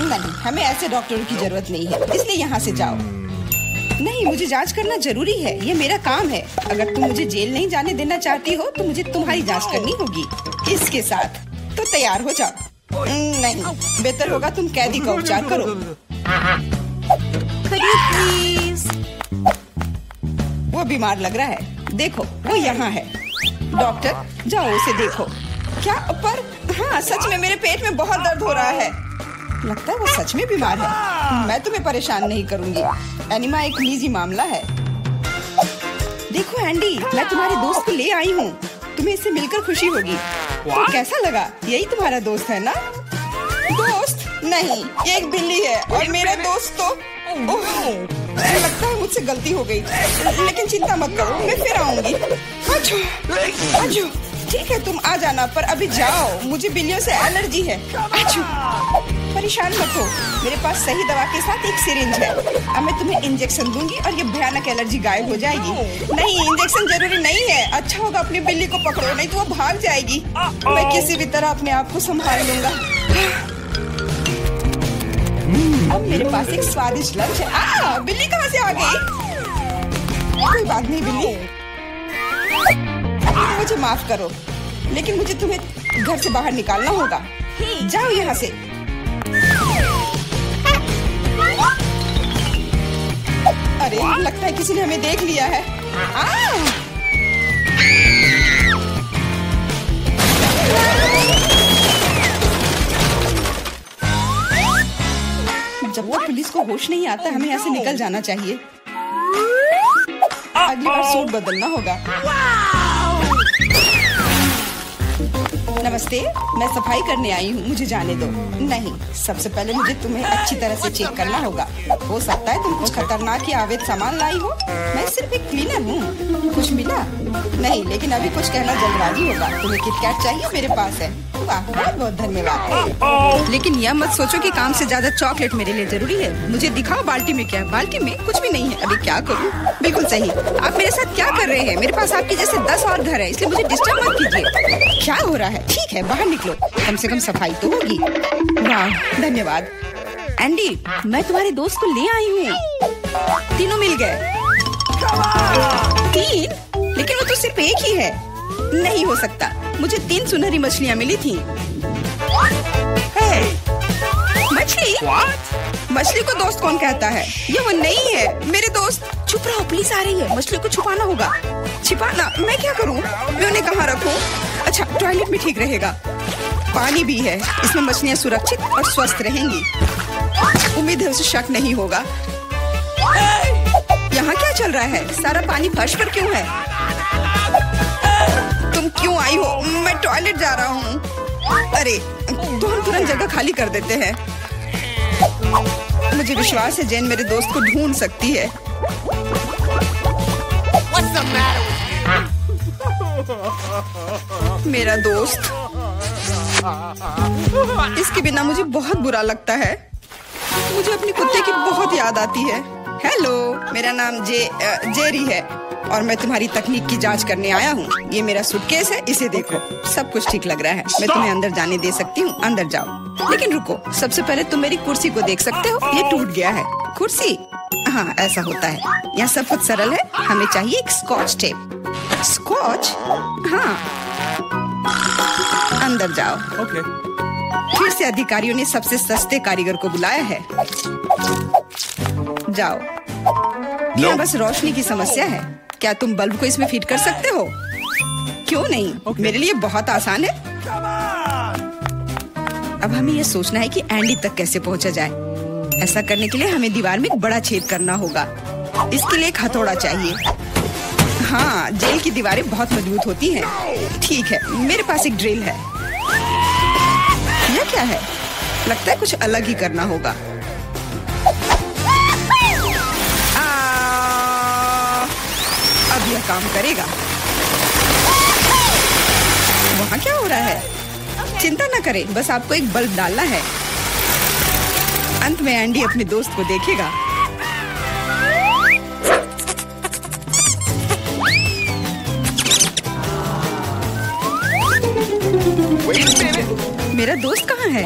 नहीं, हमें ऐसे डॉक्टरों की जरूरत नहीं है, इसलिए यहाँ से जाओ। नहीं, मुझे जांच करना जरूरी है, ये मेरा काम है। अगर तुम मुझे जेल नहीं जाने देना चाहती हो तो मुझे तुम्हारी जांच करनी होगी इसके साथ। तो तैयार हो जाओ। नहीं, बेहतर होगा तुम कैदी का उपचार करो। प्लीज। वो बीमार लग रहा है, देखो वो यहाँ है। डॉक्टर जाओ उसे देखो। क्या? पर हाँ, सच में मेरे पेट में बहुत दर्द हो रहा है। लगता है वो सच में बीमार है। मैं तुम्हें परेशान नहीं करूंगी, एनिमा एक निजी मामला है। देखो एंडी, मैं तुम्हारे दोस्त को ले आई हूँ, तुम्हें इससे मिलकर खुशी होगी। तो कैसा लगा? यही तुम्हारा दोस्त है ना? दोस्त नहीं, ये एक बिल्ली है और मेरा दोस्त तो मुझे लगता है मुझसे गलती हो गई, लेकिन चिंता मत करो, मैं फिर आऊंगी। आजो, आजो। ठीक है तुम आ जाना, पर अभी जाओ, मुझे बिल्लियों से एलर्जी है। आजो। परेशान मत हो, मेरे पास सही दवा के साथ एक सिरिंज है। अब मैं तुम्हें इंजेक्शन दूंगी और ये भयानक एलर्जी गायब हो जाएगी। नहीं, इंजेक्शन जरूरी नहीं है। अच्छा होगा अपनी बिल्ली को पकड़ो, नहीं तो वो भाग जाएगी। मैं किसी भी तरह अपने आप को संभाल लूंगा। अब मेरे पास एक स्वादिष्ट लंच है। बिल्ली कहाँ से आ गई? कोई बात नहीं बिल्ली, मुझे माफ करो, लेकिन मुझे तुम्हें घर से बाहर निकालना होगा। जाओ यहाँ से। अरे लगता है किसी ने हमें देख लिया है। जब तक पुलिस को होश नहीं आता हमें यहाँ से निकल जाना चाहिए। अगली बार सूट बदलना होगा। नमस्ते, मैं सफाई करने आई हूँ, मुझे जाने दो। नहीं, सबसे पहले मुझे तुम्हें अच्छी तरह से चेक करना होगा। हो सकता है तुम कुछ खतरनाक या अवैध सामान लाई हो। मैं सिर्फ एक क्लीनर हूँ। कुछ मिला? नहीं, लेकिन अभी कुछ कहना जल्दबाजी होगा। तुम्हें किटकैट चाहिए? मेरे पास है। वाह, बहुत बहुत धन्यवाद। लेकिन यह मत सोचो कि काम से ज्यादा चॉकलेट मेरे लिए जरूरी है। मुझे दिखाओ बाल्टी में क्या है। बाल्टी में कुछ भी नहीं है। अभी क्या करूँ? बिल्कुल सही। आप मेरे साथ क्या कर रहे हैं? मेरे पास आपके जैसे 10 और घर है, इसलिए मुझे डिस्टर्ब मत कीजिए। क्या हो रहा है? ठीक है, बाहर निकलो, कम से कम सफाई तो होगी। वाह, धन्यवाद। एंडी, मैं तुम्हारे दोस्त को ले आई हूँ। तीनों मिल गए। 3? लेकिन वो तो सिर्फ एक ही है। नहीं हो सकता, मुझे 3 सुनहरी मछलियाँ मिली थी। मछली? मछली को दोस्त कौन कहता है? ये वो नहीं है मेरे दोस्त। चुप रहो, पुलिस आ रही है। मछली को छुपाना होगा। छिपाना? मैं क्या करूँ? मैं उन्हें कहाँ रखूँ? अच्छा, टॉयलेट में ठीक रहेगा। पानी भी है, इसमें मछलियाँ सुरक्षित और स्वस्थ रहेंगी। उम्मीद है उसे शक नहीं होगा। यहाँ क्या चल रहा है? सारा पानी फर्श पर क्यों है? तुम क्यों आई हो? मैं टॉयलेट जा रहा हूँ। अरे, तो हम तुरंत जगह खाली कर देते हैं। मुझे विश्वास है जेन मेरे दोस्त को ढूंढ सकती है। मेरा दोस्त। इसके बिना मुझे बहुत बुरा लगता है। मुझे अपने कुत्ते की बहुत याद आती है। हेलो, मेरा नाम जेरी है और मैं तुम्हारी तकनीक की जांच करने आया हूँ। ये मेरा सूटकेस है, इसे देखो। सब कुछ ठीक लग रहा है। मैं तुम्हें अंदर जाने दे सकती हूँ, अंदर जाओ। लेकिन रुको, सबसे पहले तुम मेरी कुर्सी को देख सकते हो। ये टूट गया है। कुर्सी? हाँ, ऐसा होता है। यहाँ सब कुछ सरल है। हमें चाहिए एक स्कॉच टेप। स्कॉच? हाँ, अंदर जाओ। Okay. फिर से अधिकारियों ने सबसे सस्ते कारीगर को बुलाया है। जाओ। यहाँ बस रोशनी की समस्या है। क्या तुम बल्ब को इसमें फिट कर सकते हो? क्यों नहीं? मेरे लिए बहुत आसान है। अब हमें यह सोचना है कि एंडी तक कैसे पहुंचा जाए। ऐसा करने के लिए हमें दीवार में एक बड़ा छेद करना होगा। इसके लिए एक हथौड़ा चाहिए। हाँ, जेल की दीवारें बहुत मजबूत होती हैं। ठीक है, मेरे पास एक ड्रिल है। यह क्या है? लगता है कुछ अलग ही करना होगा। अब यह काम करेगा। वहाँ क्या हो रहा है? चिंता न करें, बस आपको एक बल्ब डालना है। अंत में एंडी अपने दोस्त को देखेगा। मेरा दोस्त कहाँ है?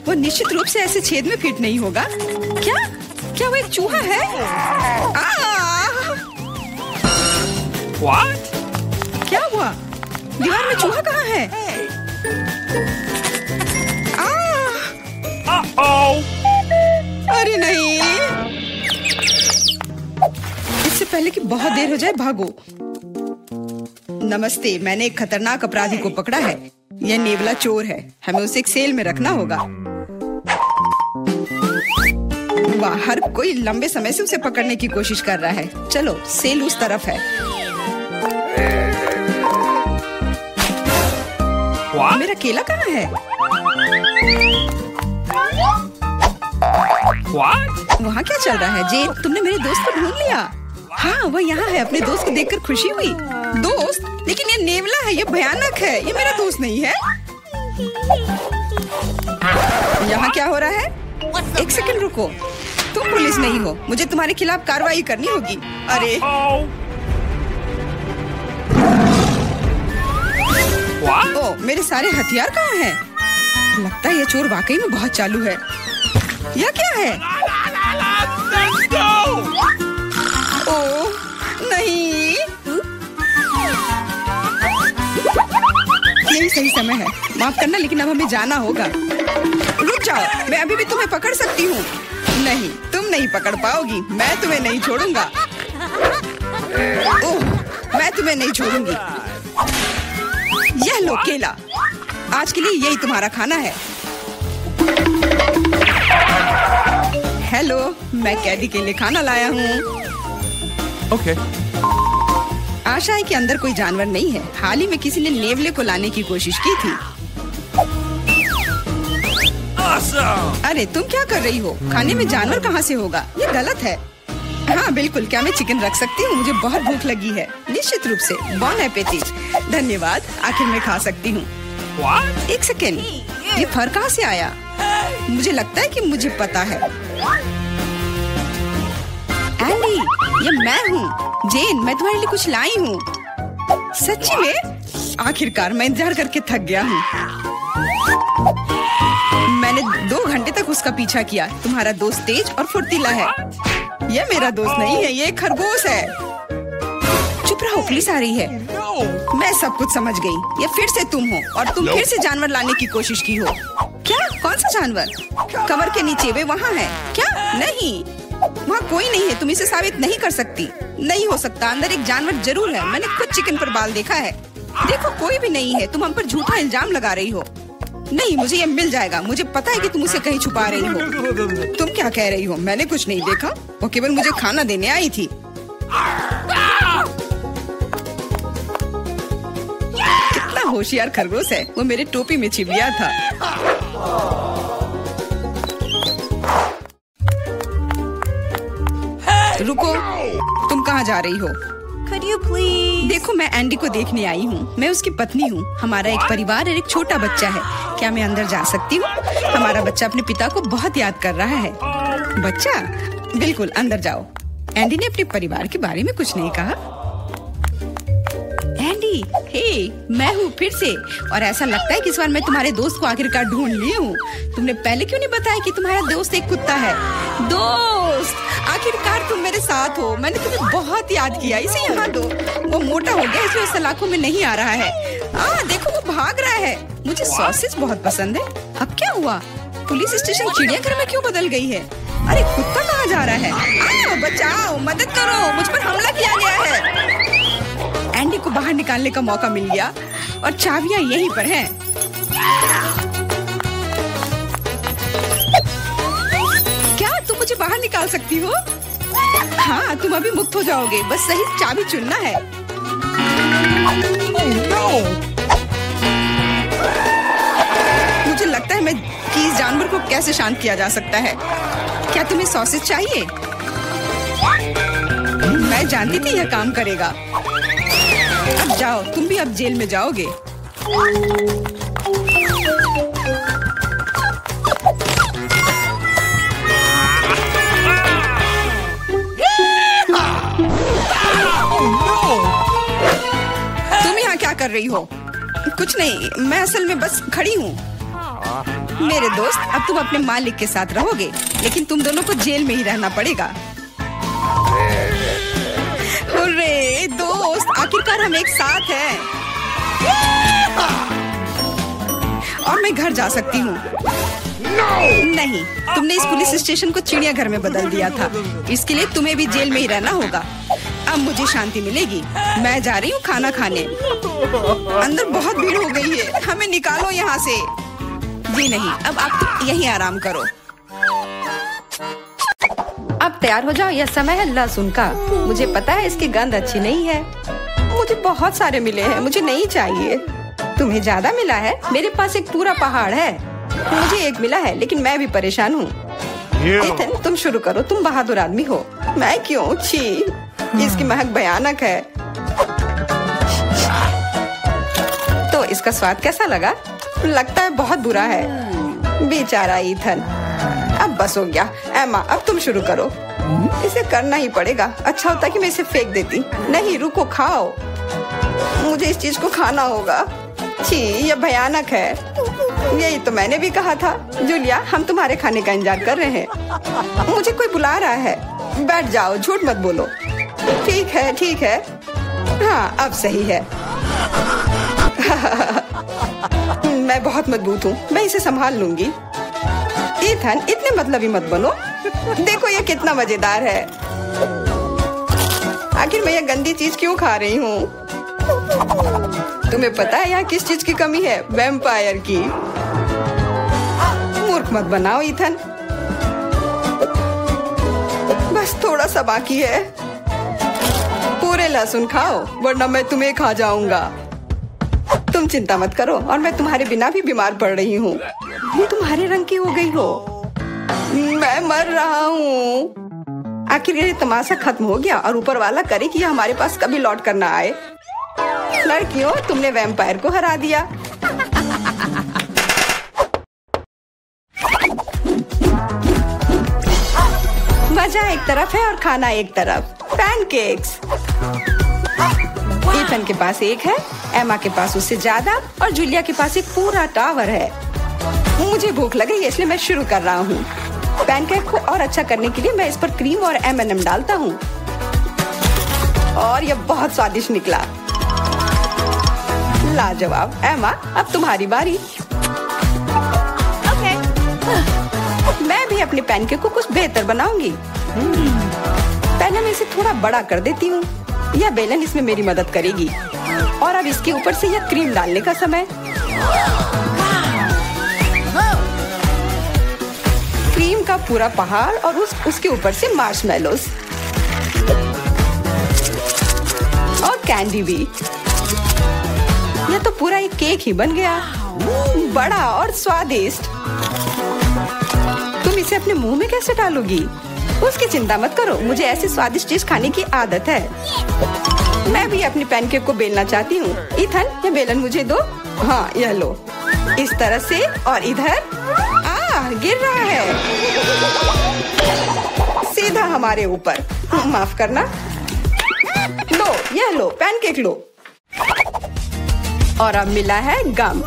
वो निश्चित रूप से ऐसे छेद में फिट नहीं होगा। क्या वो एक चूहा है? क्या हुआ? दीवार में चूहा कहाँ है? अरे नहीं! इससे पहले कि बहुत देर हो जाए, भागो। नमस्ते, मैंने एक खतरनाक अपराधी को पकड़ा है। यह नेवला चोर है। हमें उसे एक सेल में रखना होगा। वाह, हर कोई लंबे समय से उसे पकड़ने की कोशिश कर रहा है। चलो, सेल उस तरफ है। मेरा केला कहाँ है? वहाँ क्या चल रहा है? जेन, तुमने मेरे दोस्त को ढूंढ लिया? हाँ, वो यहाँ है। अपने दोस्त को देखकर खुशी हुई। दोस्त? लेकिन ये नेवला है, ये भयानक है। ये मेरा दोस्त नहीं है। यहाँ क्या हो रहा है? एक सेकंड रुको। तुम पुलिस नहीं हो। मुझे तुम्हारे खिलाफ कार्रवाई करनी होगी। अरे ओ, मेरे सारे हथियार कहाँ हैं? लगता है ये चोर वाकई में बहुत चालू है। यह क्या है? ओह नहीं, यही सही समय है। माफ करना, लेकिन अब हमें जाना होगा। रुक जाओ, मैं अभी भी तुम्हें पकड़ सकती हूँ। नहीं, तुम नहीं पकड़ पाओगी। मैं तुम्हें नहीं छोड़ूंगा। ओह, मैं तुम्हें नहीं छोड़ूंगी। यह लो केला। आज के लिए यही तुम्हारा खाना है। हेलो, मैं कैडी के लिए खाना लाया हूँ। Okay. आशा है कि अंदर कोई जानवर नहीं है। हाल ही में किसी ने नेवले को लाने की कोशिश की थी। Awesome. अरे तुम क्या कर रही हो? खाने में जानवर कहाँ से होगा? ये गलत है। हाँ बिल्कुल, क्या मैं चिकन रख सकती हूँ? मुझे बहुत भूख लगी है। निश्चित रूप से। बॉन एपेटिट। धन्यवाद, आखिर मैं खा सकती हूँ। What? एक सेकेंड, ये फर कहाँ से आया? मुझे लगता है कि मुझे पता है। एंडी, ये मैं हूँ। जेन, मैं तुम्हारे लिए कुछ लाई हूँ। सच्ची में? आखिरकार मैं इंतजार करके थक गया हूँ। मैंने 2 घंटे तक उसका पीछा किया। तुम्हारा दोस्त तेज और फुर्तीला है। ये मेरा दोस्त नहीं है, ये एक खरगोश है। चुप रहो, पुलिस आ रही है। मैं सब कुछ समझ गई। ये फिर से तुम हो और तुम फिर से जानवर लाने की कोशिश की हो। क्या? कौन सा जानवर? कवर के नीचे, वे वहाँ है। क्या? नहीं, वहाँ कोई नहीं है। तुम इसे साबित नहीं कर सकती। नहीं हो सकता, अंदर एक जानवर जरूर है। मैंने खुद चिकन पर बाल देखा है। देखो, कोई भी नहीं है। तुम हम पर झूठा इल्जाम लगा रही हो। नहीं, मुझे ये मिल जाएगा। मुझे पता है कि तुम उसे कहीं छुपा रही हो। तुम क्या कह रही हो? मैंने कुछ नहीं देखा। वो केवल मुझे खाना देने आई थी। कितना होशियार खरगोश है। वो मेरे टोपी में छिप गया था। रुको, तुम कहाँ जा रही हो? Could you please? देखो, मैं एंडी को देखने आई हूँ। मैं उसकी पत्नी हूँ। हमारा एक परिवार और एक छोटा बच्चा है। क्या मैं अंदर जा सकती हूँ? हमारा बच्चा अपने पिता को बहुत याद कर रहा है। बच्चा? बिल्कुल, अंदर जाओ। एंडी ने अपने परिवार के बारे में कुछ नहीं कहा। एंडी, हे, मैं हूँ फिर से। और ऐसा लगता है कि इस बार मैं तुम्हारे दोस्त को आखिरकार ढूंढ ली हूँ। तुमने पहले क्यों नहीं बताया कि तुम्हारा दोस्त एक कुत्ता है? दोस्त, आखिरकार तुम मेरे साथ हो। मैंने तुम्हें बहुत याद किया। इसे यहाँ दो। वो मोटा हो गया, इसलिए सलाखों में नहीं आ रहा है। देखो, वो भाग रहा है। मुझे सॉसेज बहुत पसंद है। अब क्या हुआ? पुलिस स्टेशन चिड़ियाघर में क्यों बदल गई है? अरे कुत्ता कहाँ जा रहा है? बचाओ, मदद करो, मुझ पर हमला किया गया है। एंडी को बाहर निकालने का मौका मिल गया और चाबियां यहीं पर हैं। क्या तुम मुझे बाहर निकाल सकती हो? हाँ, तुम अभी मुक्त हो जाओगे। बस सही चाबी चुनना है। मुझे लगता है मैं कि इस जानवर को कैसे शांत किया जा सकता है। क्या तुम्हें सॉसेज चाहिए? मैं जानती थी यह काम करेगा। अब जाओ, तुम भी अब जेल में जाओगे। तुम यहाँ क्या कर रही हो? कुछ नहीं, मैं असल में बस खड़ी हूँ। मेरे दोस्त, अब तुम अपने मालिक के साथ रहोगे, लेकिन तुम दोनों को जेल में ही रहना पड़ेगा। हुर्रे दोस्त, आखिरकार हम एक साथ हैं। और मैं घर जा सकती हूँ। नहीं, तुमने इस पुलिस स्टेशन को चिड़ियाघर में बदल दिया था। इसके लिए तुम्हें भी जेल में ही रहना होगा। अब मुझे शांति मिलेगी। मैं जा रही हूँ खाना खाने। अंदर बहुत भीड़ हो गई है। हमें निकालो यहाँ से। जी नहीं, अब आप यहीं आराम करो। अब तैयार हो जाओ, यह समय है लहसुन का। मुझे पता है इसकी गंध अच्छी नहीं है। मुझे बहुत सारे मिले हैं, मुझे नहीं चाहिए। तुम्हें ज्यादा मिला है? मेरे पास एक पूरा पहाड़ है। मुझे एक मिला है, लेकिन मैं भी परेशान हूँ। एथन, तुम शुरू करो। तुम बहादुर आदमी हो। मैं क्यों? छी, इसकी महक भयानक है। तो इसका स्वाद कैसा लगा? लगता है बहुत बुरा है। बेचारा ईथन। अब बस हो गया। एमा, अब तुम शुरू करो। इसे करना ही पड़ेगा। अच्छा होता कि मैं इसे फेंक देती। नहीं, रुको, खाओ। मुझे इस चीज को खाना होगा। छी, यह भयानक है। यही तो मैंने भी कहा था। जूलिया, हम तुम्हारे खाने का इंतजार कर रहे हैं। मुझे कोई बुला रहा है। बैठ जाओ, झूठ मत बोलो। ठीक है, ठीक है। हाँ, अब सही है। मैं बहुत मजबूत हूँ। मैं इसे संभाल लूंगी। ईथन, इतने मतलबी मत बनो। देखो ये कितना मजेदार है। आखिर मैं ये गंदी चीज क्यों खा रही हूँ? तुम्हें पता है यहाँ किस चीज की कमी है? वैम्पायर की। मूर्ख मत बनाओ ईथन, बस थोड़ा सा बाकी है। पूरे लहसुन खाओ वरना मैं तुम्हें खा जाऊंगा। तुम चिंता मत करो, और मैं तुम्हारे बिना भी बीमार पड़ रही हूँ। तुम्हारे रंग की हो गई हो। मैं मर रहा हूँ। आखिर ये तमाशा खत्म हो गया, और ऊपर वाला करे कि हमारे पास कभी लौट कर ना आए। लड़कियों, तुमने वैम्पायर को हरा दिया। मजा एक तरफ है और खाना एक तरफ। पैनकेक्स। ईथन के पास एक है, एमा के पास उससे ज्यादा, और जूलिया के पास एक पूरा टावर है। मुझे भूख लग रही है, इसलिए मैं शुरू कर रहा हूँ। पैनकेक को और अच्छा करने के लिए मैं इस पर क्रीम और M&M डालता हूँ, और यह बहुत स्वादिष्ट निकला। लाजवाब। एमा, अब तुम्हारी बारी। Okay. मैं भी अपने पैनकेक को कुछ बेहतर बनाऊंगी। पहले मैं इसे थोड़ा बड़ा कर देती हूँ। यह बेलन इसमें मेरी मदद करेगी। और अब इसके ऊपर से यह क्रीम डालने का समय। क्रीम का पूरा पहाड़, और उसके ऊपर से मार्शमेलोस और कैंडी भी। यह तो पूरा एक केक ही बन गया, बड़ा और स्वादिष्ट। तुम इसे अपने मुंह में कैसे डालोगी? उसकी चिंता मत करो, मुझे ऐसी स्वादिष्ट चीज खाने की आदत है। मैं भी अपनी पैनकेक को बेलना चाहती हूँ। ईथन, ये बेलन मुझे दो। हाँ, यह लो। इस तरह से, और इधर। गिर रहा है सीधा हमारे ऊपर। माफ करना। लो, यह लो, पैनकेक लो। और अब मिला है गम।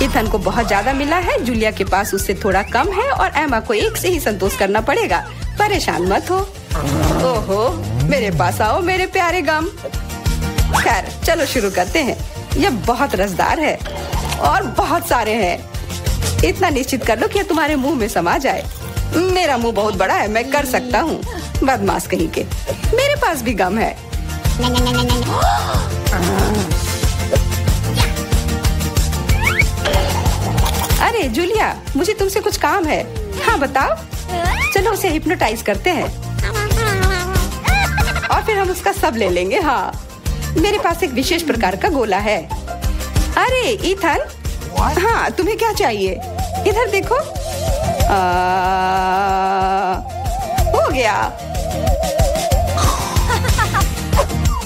ईथन को बहुत ज्यादा मिला है, जूलिया के पास उससे थोड़ा कम है, और एमा को एक से ही संतोष करना पड़ेगा। परेशान मत हो। ओहो, मेरे पास आओ मेरे प्यारे गम। खैर, चलो शुरू करते हैं। यह बहुत रसदार है और बहुत सारे हैं। इतना निश्चित कर लो कि यह तुम्हारे मुंह में समा जाए। मेरा मुंह बहुत बड़ा है, मैं कर सकता हूँ। बदमाश कहीं के। मेरे पास भी गम है। अरे जूलिया, मुझे तुमसे कुछ काम है। हाँ बताओ। चलो उसे हिप्नोटाइज करते हैं, और फिर हम उसका सब ले लेंगे। हाँ, मेरे पास एक विशेष प्रकार का गोला है। अरे ईथन, हाँ तुम्हें क्या चाहिए? इधर देखो। हो गया।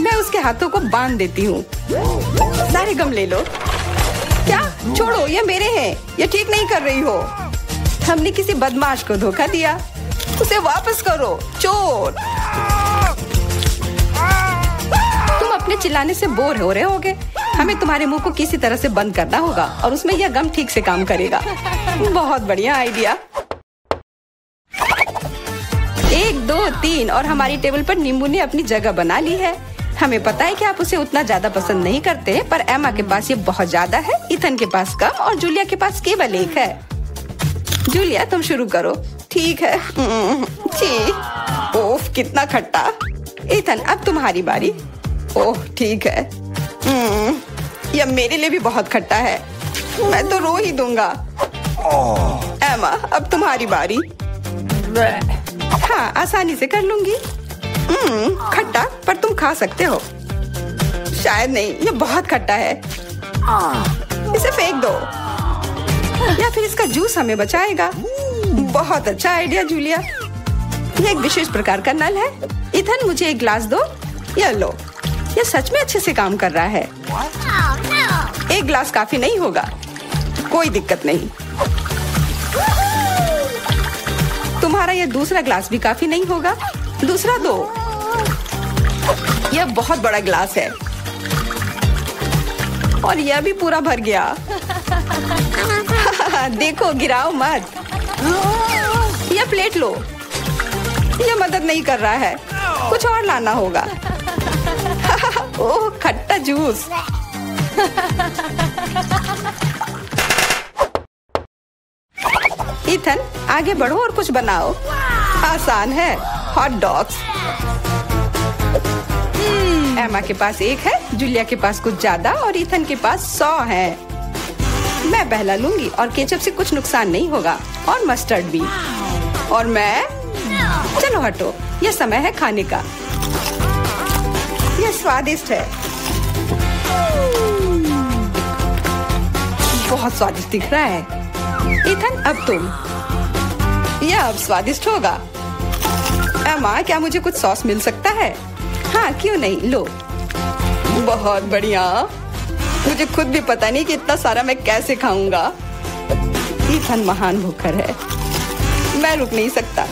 मैं उसके हाथों को बांध देती हूँ। सारे गम ले लो। क्या? छोड़ो, ये मेरे हैं। ये ठीक नहीं कर रही हो। हमने किसी बदमाश को धोखा दिया। उसे वापस करो, चोर। तुम अपने चिल्लाने से बोर हो रहे होगे। हमें तुम्हारे मुंह को किसी तरह से बंद करना होगा, और उसमें यह गम ठीक से काम करेगा। बहुत बढ़िया आइडिया। 1, 2, 3, और हमारी टेबल पर नींबू ने अपनी जगह बना ली है। हमें पता है कि आप उसे उतना ज्यादा पसंद नहीं करते, पर एमा के पास ये बहुत ज्यादा है, ईथन के पास कम, और जूलिया के पास केवल एक है। जूलिया, तुम शुरू करो। ठीक है। ओह, कितना खट्टा। ईथन, अब तुम्हारी बारी। ओह, ठीक है। यह मेरे लिए भी बहुत खट्टा है। मैं तो रो ही दूंगा। एमा, अब तुम्हारी बारी। हाँ, आसानी से कर लूंगी। खट्टा, पर तुम खा सकते हो। शायद नहीं, यह बहुत खट्टा है। इसे फेंक दो, या फिर इसका जूस हमें बचाएगा। बहुत अच्छा आइडिया जूलिया। यह एक विशेष प्रकार का नल है। ईथन, मुझे एक गिलास दो। यह लो। यह सच में अच्छे से काम कर रहा है। एक गिलास काफी नहीं होगा। कोई दिक्कत नहीं। तुम्हारा यह दूसरा गिलास भी काफी नहीं होगा। दूसरा दो। यह बहुत बड़ा गिलास है, और यह भी पूरा भर गया। देखो, गिराओ मत। यह प्लेट लो। यह मदद नहीं कर रहा है। कुछ और लाना होगा। ओह, खट्टा जूस। ईथन, आगे बढ़ो और कुछ बनाओ। आसान है। Hot dogs. एमा के पास 1 है, जूलिया के पास कुछ ज्यादा और इथन के पास 100 है। मैं पहला लूंगी और केचप से कुछ नुकसान नहीं होगा और मस्टर्ड भी। और मैं चलो हटो, यह समय है खाने का। यह स्वादिष्ट है, बहुत स्वादिष्ट दिख रहा है। इथन अब तुम। यह अब स्वादिष्ट होगा। एमा, क्या मुझे कुछ सॉस मिल सकता है? हाँ, क्यों नहीं, लो। बहुत बढ़िया। मुझे खुद भी पता नहीं कि इतना सारा मैं कैसे खाऊंगा। इथन महान भूखर है, मैं रुक नहीं सकता।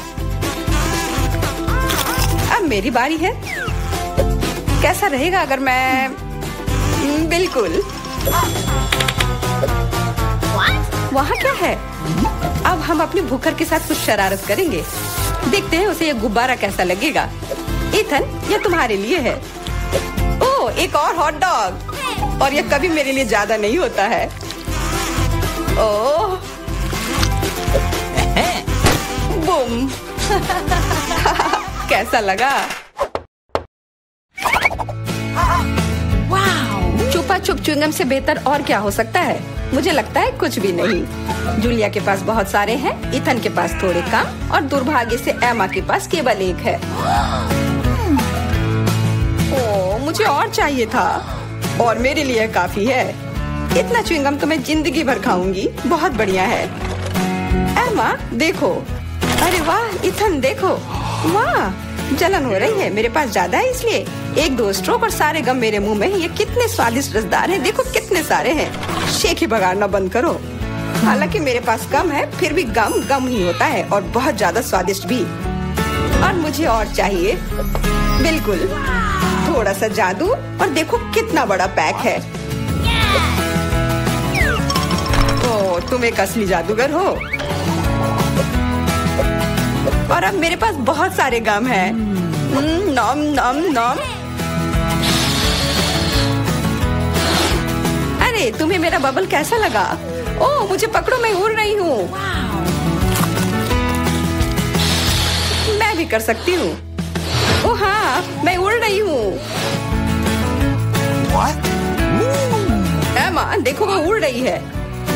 अब मेरी बारी है। कैसा रहेगा अगर मैं बिल्कुल। वहाँ क्या है? अब हम अपने भूखर के साथ कुछ शरारत करेंगे। देखते हैं उसे यह गुब्बारा कैसा लगेगा। इथन, यह तुम्हारे लिए है। ओह, एक और हॉट डॉग। और यह कभी मेरे लिए ज्यादा नहीं होता है। ओह, बूम। कैसा लगा? चुपा चुप च्युइंगम से बेहतर और क्या हो सकता है? मुझे लगता है कुछ भी नहीं। जूलिया के पास बहुत सारे हैं, इथन के पास थोड़े कम और दुर्भाग्य से एमा के पास केवल 1 है। ओह, मुझे और चाहिए था और मेरे लिए काफी है। इतना च्युइंगम तो मैं जिंदगी भर खाऊंगी। बहुत बढ़िया है। एमा देखो। अरे वाह, इथन देखो। वाह, जलन हो रही है। मेरे पास ज्यादा है इसलिए 1-2 स्ट्रोक और सारे गम मेरे मुंह में। ये कितने स्वादिष्ट रसदार हैं। देखो कितने सारे हैं। शेख ही बगाड़ना बंद करो। हालांकि मेरे पास कम है, फिर भी गम ही होता है और बहुत ज्यादा स्वादिष्ट भी। और मुझे और चाहिए। बिल्कुल, थोड़ा सा जादू और देखो कितना बड़ा पैक है। ओह, तुम एक असली जादूगर हो। और अब मेरे पास बहुत सारे गम हैं। नॉम नॉम नॉम। अरे, तुम्हें मेरा बबल कैसा लगा? ओह, मुझे पकड़ो, मैं उड़ रही हूँ। मैं भी कर सकती हूँ। ओह हाँ, मैं उड़ रही हूँ। एमा देखो, वो उड़ रही है।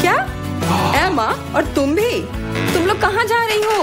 क्या? एमा, और तुम भी? तुम लोग कहाँ जा रही हो?